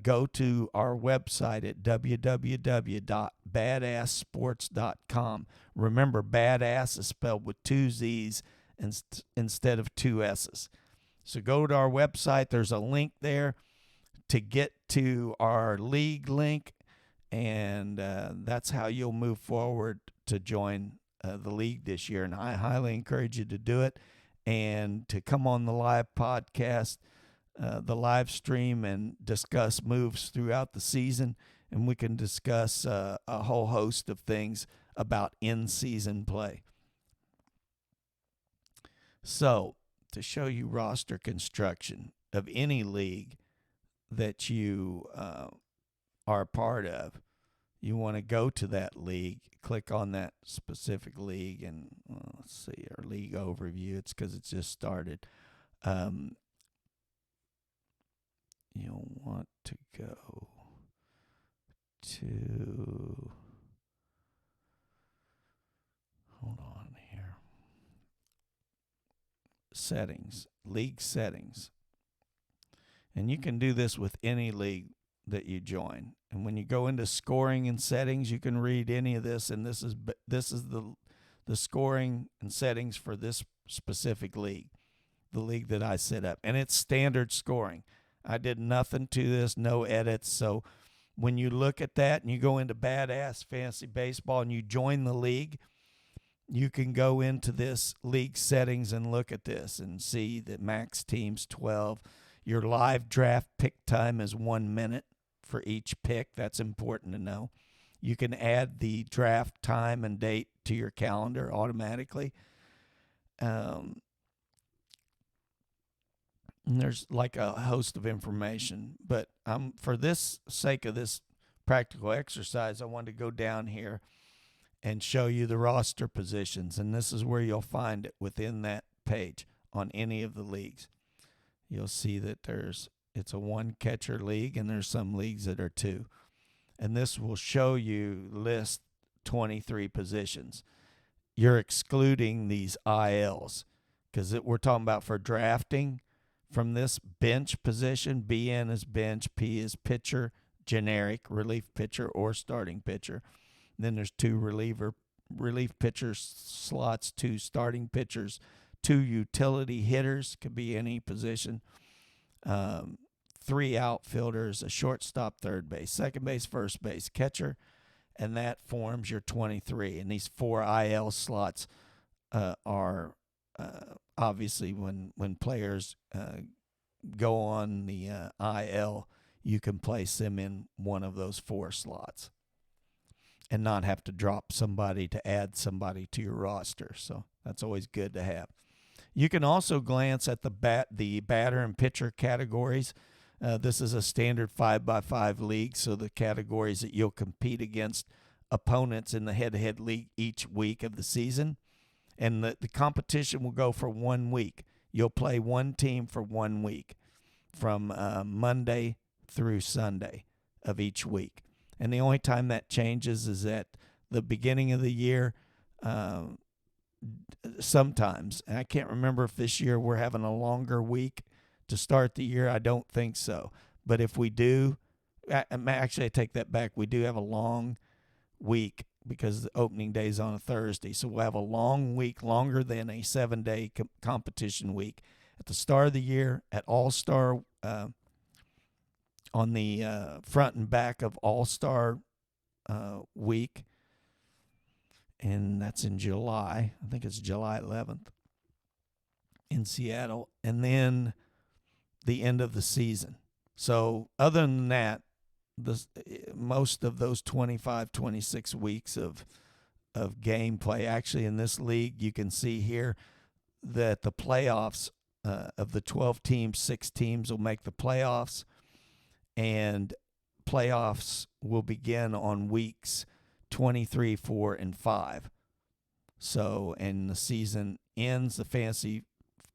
go to our website at www.badazzsports.com. Remember, BadAzz is spelled with two Z's instead of two S's. So go to our website. There's a link there to get to our league link, and that's how you'll move forward to join the league this year. And I highly encourage you to do it and to come on the live podcast, the live stream, and discuss moves throughout the season. And we can discuss a whole host of things about in-season play. So, to show you roster construction of any league that you are a part of, you want to go to that league, click on that specific league, and let's see, our league overview. It's because it's just started. You'll want to go to, hold on here, settings, league settings. And you can do this with any league that you join. And when you go into scoring and settings, you can read any of this, and this is the scoring and settings for this specific league, the league that I set up. And it's standard scoring. I did nothing to this, no edits. So when you look at that and you go into BadAzz Fantasy Baseball and you join the league, you can go into this league settings and look at this and see that max teams 12. Your live draft pick time is 1 minute for each pick. That's important to know. You can add the draft time and date to your calendar automatically. And there's like a host of information. But for this sake of this practical exercise, I wanted to go down here and show you the roster positions. And this is where you'll find it within that page on any of the leagues. You'll see that it's a one catcher league, and there's some leagues that are two. And this will show you list 23 positions. You're excluding these ILs because we're talking about for drafting from this bench position. BN is bench, P is pitcher, generic, relief pitcher, or starting pitcher. And then there's two relief pitcher slots, two starting pitchers, two utility hitters, could be any position, three outfielders, a shortstop, third base, second base, first base, catcher, and that forms your 23. And these four IL slots are obviously when players go on the IL, you can place them in one of those four slots and not have to drop somebody to add somebody to your roster. So that's always good to have. You can also glance at the batter and pitcher categories. This is a standard 5x5 league, so the categories that you'll compete against opponents in the head-to-head league each week of the season. And the competition will go for 1 week. You'll play one team for 1 week from Monday through Sunday of each week. And the only time that changes is at the beginning of the year. Um, sometimes. And I can't remember if this year we're having a longer week to start the year. I don't think so. But if we do, actually, I take that back. We do have a long week because the opening day is on a Thursday. So we'll have a long week, longer than a 7-day competition week. At the start of the year, at All-Star, on the front and back of All-Star week, and that's in July. I think it's July 11th in Seattle. And then the end of the season. So other than that, most of those 25, 26 weeks of gameplay, actually in this league, you can see here that the playoffs of the 12 teams, 6 teams will make the playoffs, and playoffs will begin on weeks 23, 4, and 5. So, and the season ends, the fantasy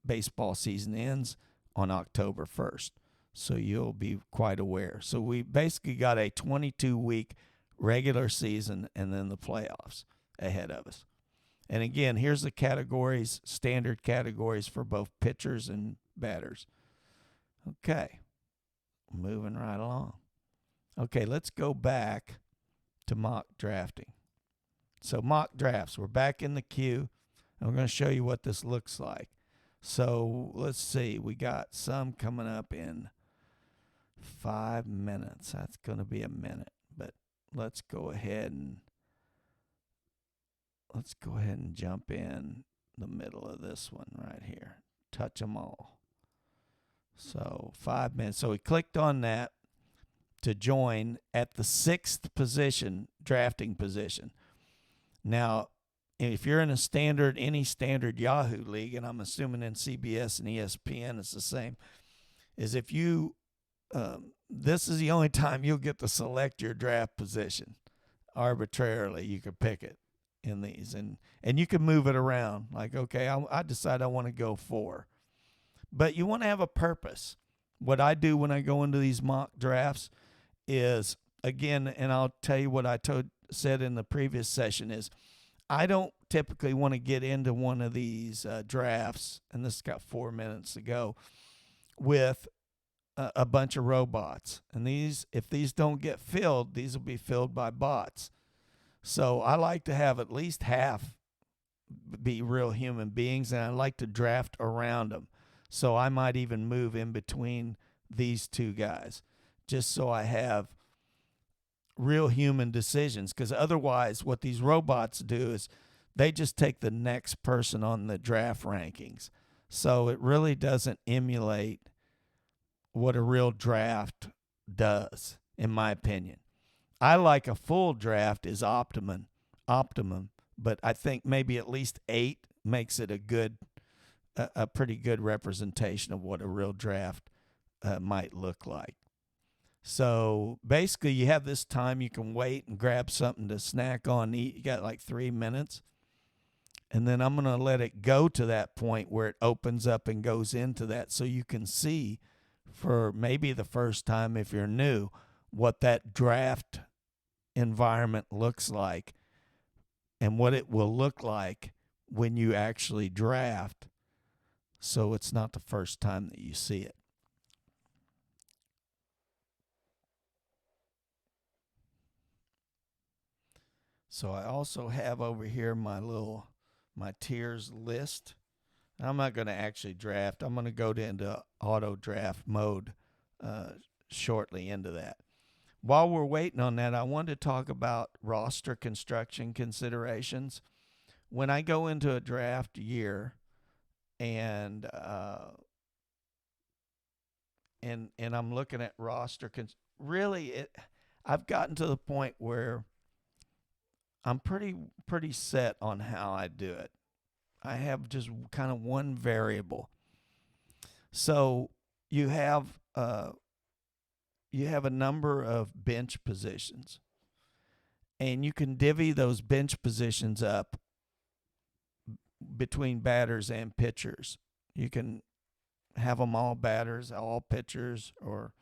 baseball season ends on October 1st. So you'll be quite aware. So we basically got a 22-week regular season and then the playoffs ahead of us. And again, here's the categories, standard categories for both pitchers and batters. Okay, moving right along. Okay, let's go back to mock drafting. So mock drafts, we're back in the queue. I'm going to show you what this looks like. So let's see, we got some coming up in 5 minutes. That's going to be a minute, but let's go ahead and jump in the middle of this one right here. Touch them all. So 5 minutes. So we clicked on that to join at the 6th position, drafting position. Now, if you're in any standard Yahoo league, and I'm assuming in CBS and ESPN it's the same, is if you, this is the only time you'll get to select your draft position arbitrarily. You could pick it in these, and you can move it around. Like, okay, I decide I want to go 4. But you want to have a purpose. What I do when I go into these mock drafts is, again, and I'll tell you what I said in the previous session, is I don't typically want to get into one of these drafts, and this has got 4 minutes to go, with a bunch of robots. And if these don't get filled, these will be filled by bots. So I like to have at least half be real human beings, and I like to draft around them. So I might even move in between these two guys just so I have real human decisions, because otherwise what these robots do is they just take the next person on the draft rankings. So it really doesn't emulate what a real draft does, in my opinion. I like a full draft is optimum, but I think maybe at least 8 makes it a pretty good representation of what a real draft might look like. So basically, you have this time you can wait and grab something to snack on, eat. You got like 3 minutes. And then I'm going to let it go to that point where it opens up and goes into that, so you can see for maybe the first time, if you're new, what that draft environment looks like and what it will look like when you actually draft, so it's not the first time that you see it. So I also have over here my tiers list. I'm not going to actually draft. I'm going to go into auto draft mode shortly into that. While we're waiting on that, I wanted to talk about roster construction considerations. When I go into a draft year and I'm looking at roster, I've gotten to the point where I'm pretty set on how I do it. I have just kind of one variable. So you have a number of bench positions, and you can divvy those bench positions up between batters and pitchers. You can have them all batters, all pitchers, or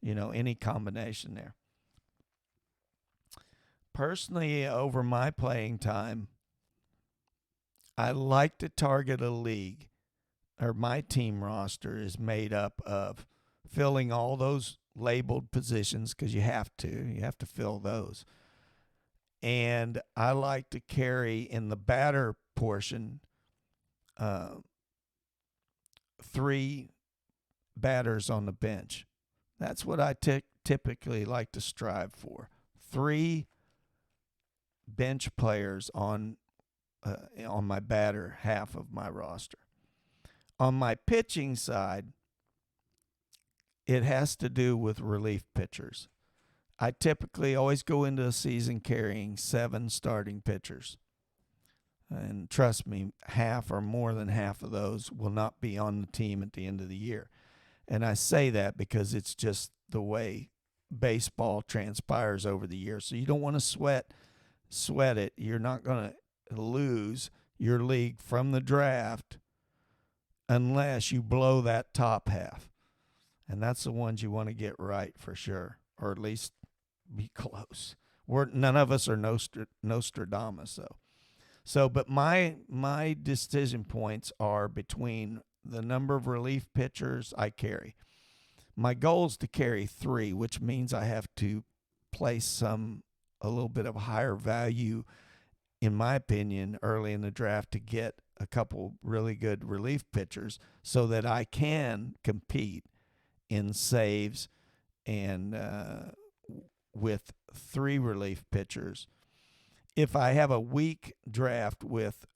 any combination there. Personally, over my playing time, I like to target a league, or my team roster is made up of filling all those labeled positions because you have to. You have to fill those. And I like to carry in the batter portion uh, 3 batters on the bench. That's what I typically like to strive for. 3 bench players on my batter half of my roster. On my pitching side, it has to do with relief pitchers. I typically always go into a season carrying 7 starting pitchers. And trust me, half or more than half of those will not be on the team at the end of the year. And I say that because it's just the way baseball transpires over the year. So you don't want to sweat it. You're not going to lose your league from the draft unless you blow that top half. And that's the ones you want to get right for sure, or at least be close. None of us are Nostradamus, though. So, but my decision points are between the number of relief pitchers I carry. My goal is to carry 3, which means I have to place a little bit of higher value, in my opinion, early in the draft to get a couple really good relief pitchers so that I can compete in saves and with 3 relief pitchers. If I have a weak draft with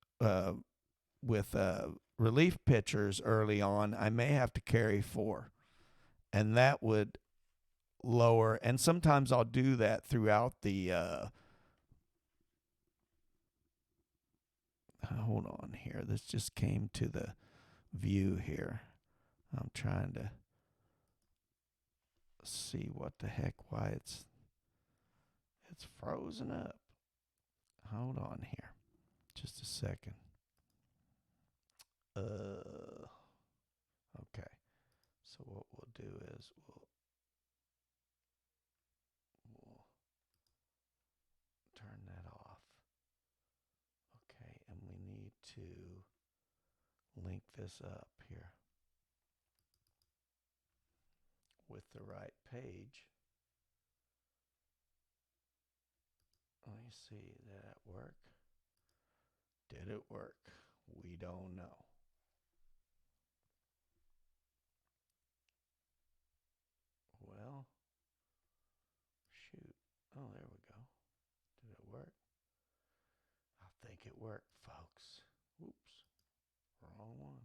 relief pitchers early on, I may have to carry 4, and that would lower. And sometimes I'll do that throughout the. Hold on here. This just came to the view here. I'm trying to see what the heck, why it's frozen up. Hold on here. Just a second. Okay. So what we'll do is we'll turn that off. Okay, and we need to link this up here with the right page. Let me see, did that work? Did it work? We don't know. Well, shoot. Oh, there we go. Did it work? I think it worked, folks. Oops. Wrong one.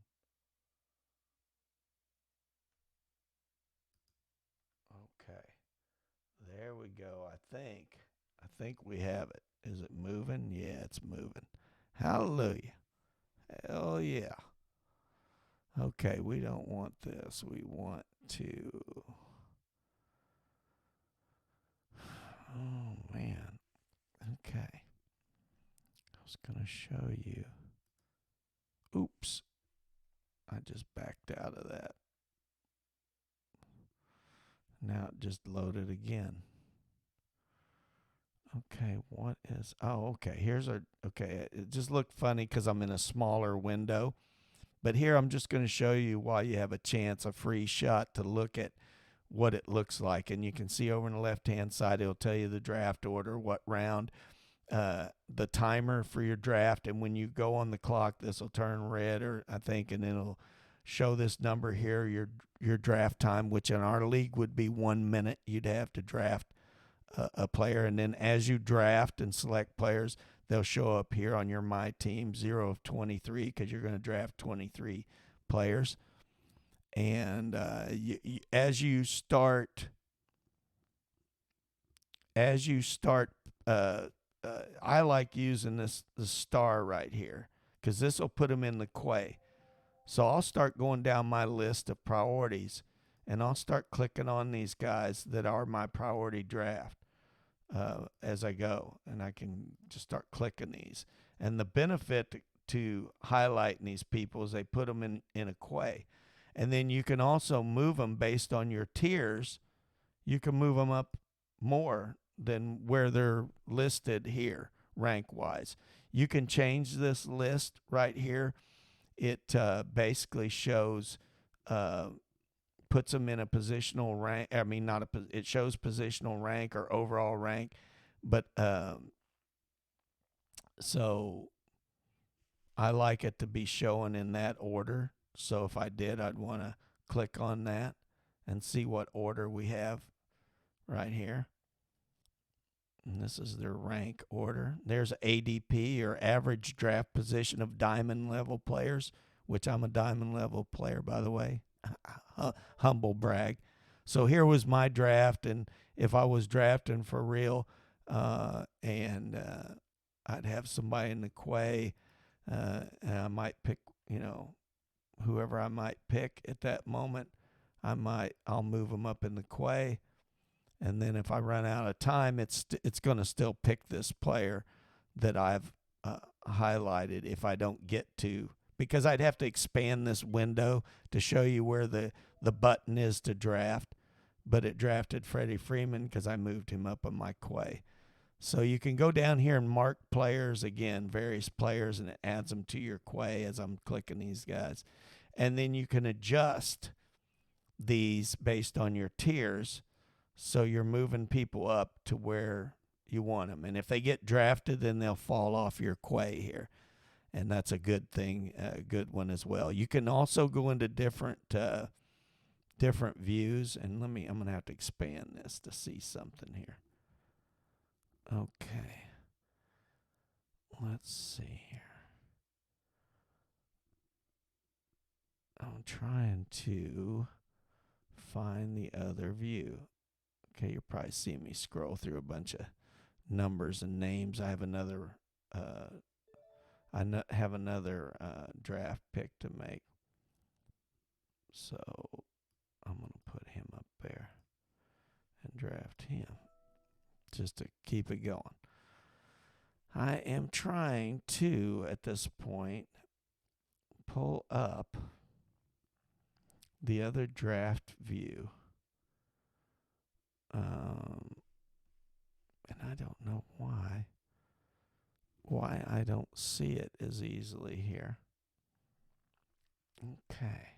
Okay. There we go. I think we have it. Is it moving? Yeah, it's moving. Hallelujah. Hell yeah. Okay, we don't want this. We want to. Oh, man. Okay. I was going to show you. Oops. I just backed out of that. Now it just loaded again. Okay, what is... Oh, okay. Here's our... Okay, it just looked funny because I'm in a smaller window. But here I'm just going to show you why you have a chance, a free shot to look at what it looks like. And you can see over on the left-hand side, it'll tell you the draft order, what round, the timer for your draft. And when you go on the clock, this will turn red, or I think, and then it'll show this number here, your draft time, which in our league would be 1 minute. You'd have to draft a player. And then as you draft and select players, they'll show up here on your My Team, 0 of 23, because you're going to draft 23 players. And as you start, I like using the star right here because this will put them in the queue. So I'll start going down my list of priorities, and I'll start clicking on these guys that are my priority draft as I go, and I can just start clicking these. And the benefit to highlighting these people is they put them in a queue. And then you can also move them based on your tiers. You can move them up more than where they're listed here rank-wise. You can change this list right here. It basically shows, puts them in a positional rank. I mean, not a. It shows positional rank or overall rank, but so I like it to be showing in that order. So if I did, I'd want to click on that and see what order we have right here. And this is their rank order. There's ADP, or average draft position of diamond level players, which I'm a diamond level player, by the way. Humble brag. So here was my draft, and if I was drafting for real, and I'd have somebody in the quay, and I might pick, whoever I might pick at that moment, I'll move them up in the quay. And then if I run out of time, it's going to still pick this player that I've highlighted if I don't get to, because I'd have to expand this window to show you where the button is to draft. But it drafted Freddie Freeman because I moved him up on my quay. So you can go down here and mark players, again, various players, and it adds them to your quay as I'm clicking these guys. And then you can adjust these based on your tiers. So you're moving people up to where you want them. And if they get drafted, then they'll fall off your quay here. And that's a good thing, a good one as well. You can also go into different views. And I'm going to have to expand this to see something here. Okay. Let's see here. I'm trying to find the other view. Okay, you'll probably see me scroll through a bunch of numbers and names. I have another draft pick to make. So I'm going to put him up there and draft him just to keep it going. I am trying to, at this point, pull up the other draft view. And I don't know why I don't see it as easily here. Okay.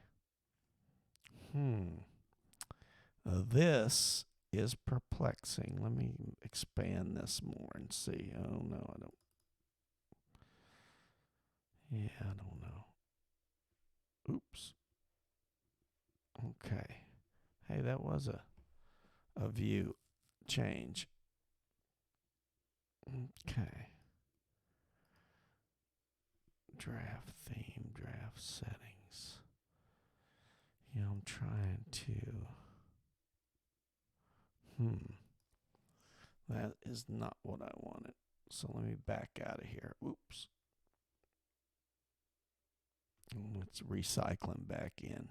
This is perplexing. Let me expand this more and see. Oh, no, I don't. Yeah, I don't know. Oops. Okay. Hey, that was a view change. Okay. Draft theme, draft settings. I'm trying to. That is not what I wanted. So let me back out of here. Oops. Let's recycling back in.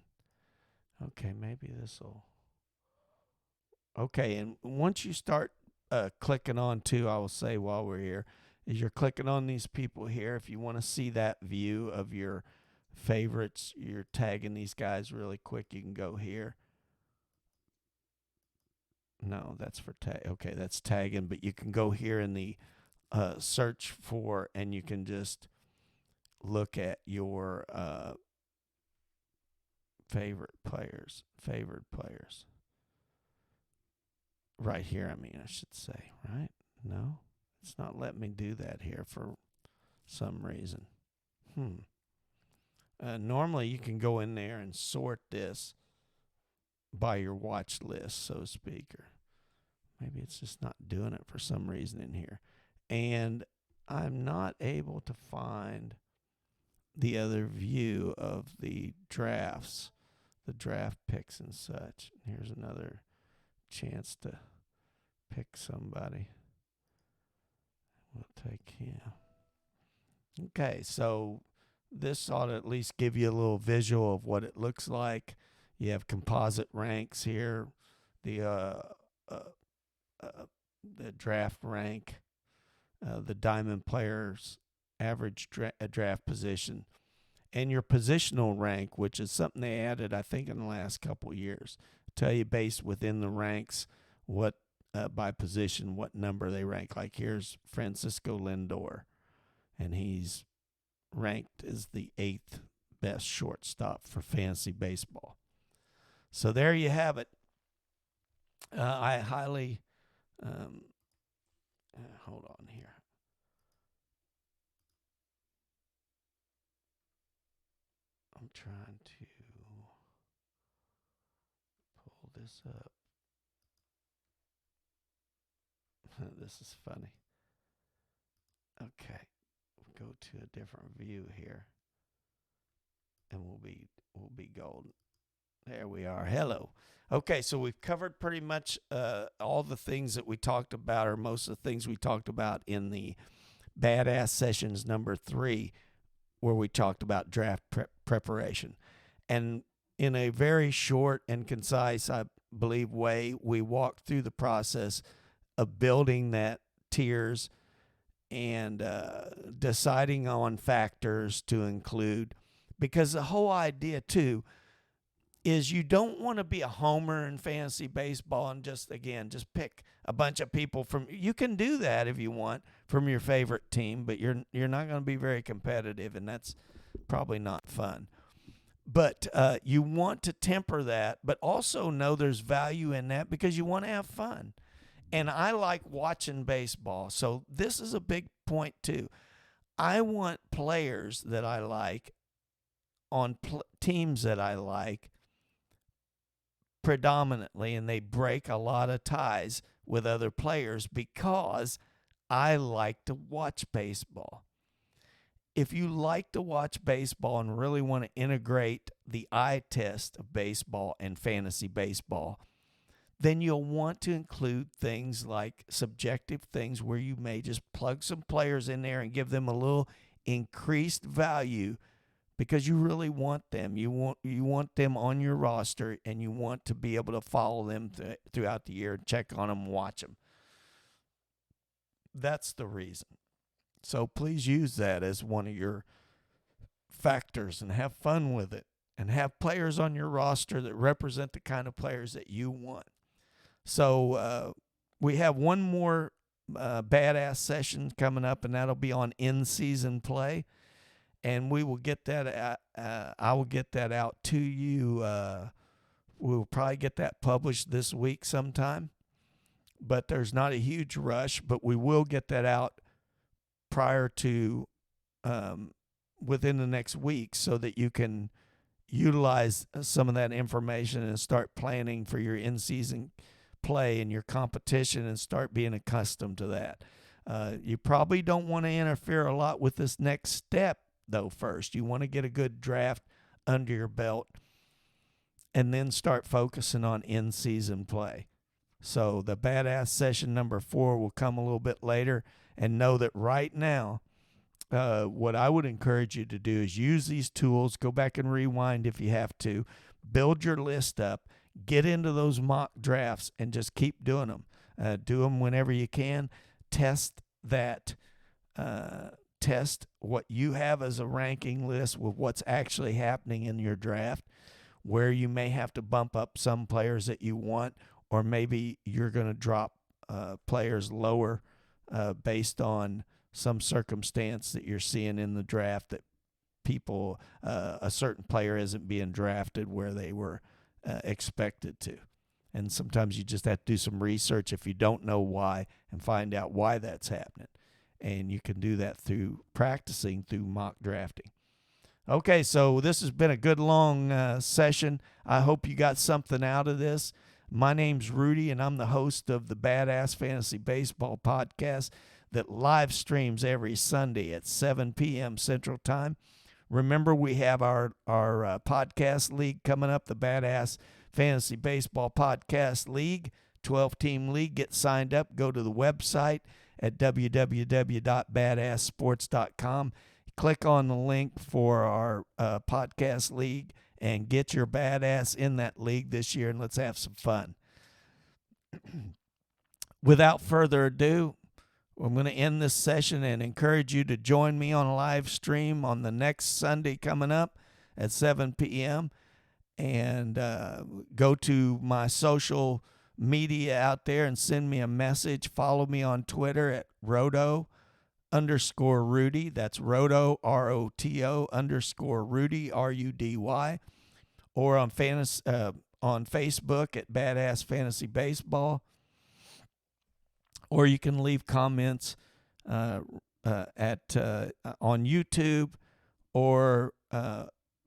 Okay, maybe this will. Okay, and once you start clicking on too, I will say while we're here, is you're clicking on these people here. If you want to see that view of your favorites, you're tagging these guys really quick, you can go here. No, that's for tag. Okay, that's tagging, but you can go here in the search for, and you can just look at your favorite players. Right here, I should say, right? No, it's not letting me do that here for some reason. Normally, you can go in there and sort this by your watch list, so to speak, or maybe it's just not doing it for some reason in here. And I'm not able to find the other view of the drafts, the draft picks and such. Here's another chance to pick somebody. We'll take him. Okay, so this ought to at least give you a little visual of what it looks like. You have composite ranks here, the draft rank, the diamond players' average draft position, and your positional rank, which is something they added, I think, in the last couple of years. Tell you based within the ranks what by position what number they rank. Like here's Francisco Lindor, and he's ranked as the 8th best shortstop for fantasy baseball. So there you have it. I highly hold on here. I'm trying to pull this up. This is funny. Okay, we'll go to a different view here, and we'll be golden. There we are. Hello. Okay, so we've covered pretty much all the things that we talked about, or most of the things we talked about in the BadAzz sessions number 3, where we talked about draft preparation. And in a very short and concise, I believe, way, we walked through the process of building that tiers and deciding on factors to include. Because the whole idea, too, is you don't want to be a homer in fantasy baseball and just pick a bunch of people from. You can do that if you want from your favorite team, but you're not going to be very competitive, and that's probably not fun. But you want to temper that, but also know there's value in that because you want to have fun. And I like watching baseball, so this is a big point too. I want players that I like on teams that I like predominantly, and they break a lot of ties with other players because I like to watch baseball. If you like to watch baseball and really want to integrate the eye test of baseball and fantasy baseball, then you'll want to include things like subjective things where you may just plug some players in there and give them a little increased value because you really want them. You want them on your roster, and you want to be able to follow them throughout the year, check on them, watch them. That's the reason. So please use that as one of your factors and have fun with it, and have players on your roster that represent the kind of players that you want. So we have one more BadAzz session coming up, and that'll be on in-season play. And we will get that. I will get that out to you. We'll probably get that published this week sometime. But there's not a huge rush. But we will get that out prior to within the next week, so that you can utilize some of that information and start planning for your in-season play and your competition, and start being accustomed to that. You probably don't want to interfere a lot with this next step, though. First, you want to get a good draft under your belt and then start focusing on in-season play. So the BadAzz session number 4 will come a little bit later, and know that right now, what I would encourage you to do is use these tools. Go back and rewind if you have to. Build your list up. Get into those mock drafts and just keep doing them. Do them whenever you can. Test that. Test what you have as a ranking list with what's actually happening in your draft, where you may have to bump up some players that you want, or maybe you're going to drop players lower based on some circumstance that you're seeing in the draft that a certain player isn't being drafted where they were expected to. And sometimes you just have to do some research if you don't know why, and find out why that's happening. And you can do that through practicing through mock drafting. Okay, so this has been a good long session. I hope you got something out of this. My name's Rudy, and I'm the host of the BadAzz Fantasy Baseball Podcast that live streams every Sunday at 7 p.m. Central Time. Remember, we have our podcast league coming up, the BadAzz Fantasy Baseball Podcast League, 12-team league. Get signed up. Go to the website at www.badazzsports.com. Click on the link for our podcast league and get your BadAzz in that league this year, and let's have some fun. Without further ado, I'm going to end this session and encourage you to join me on a live stream on the next Sunday coming up at 7 p.m. And go to my social media out there and send me a message. Follow me on Twitter at Rodo underscore Rudy. That's Roto, ROTO underscore Rudy, RUDY. Or on Facebook at BadAzz Fantasy Baseball. Or you can leave comments on YouTube or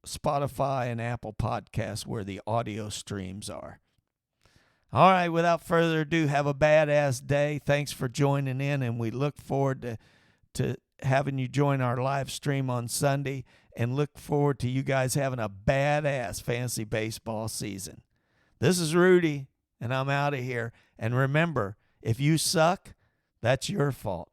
Spotify and Apple Podcasts where the audio streams are. All right, without further ado, have a badass day. Thanks for joining in, and we look forward to having you join our live stream on Sunday, and look forward to you guys having a badass fantasy baseball season. This is Rudy, and I'm out of here. And remember, if you suck, that's your fault.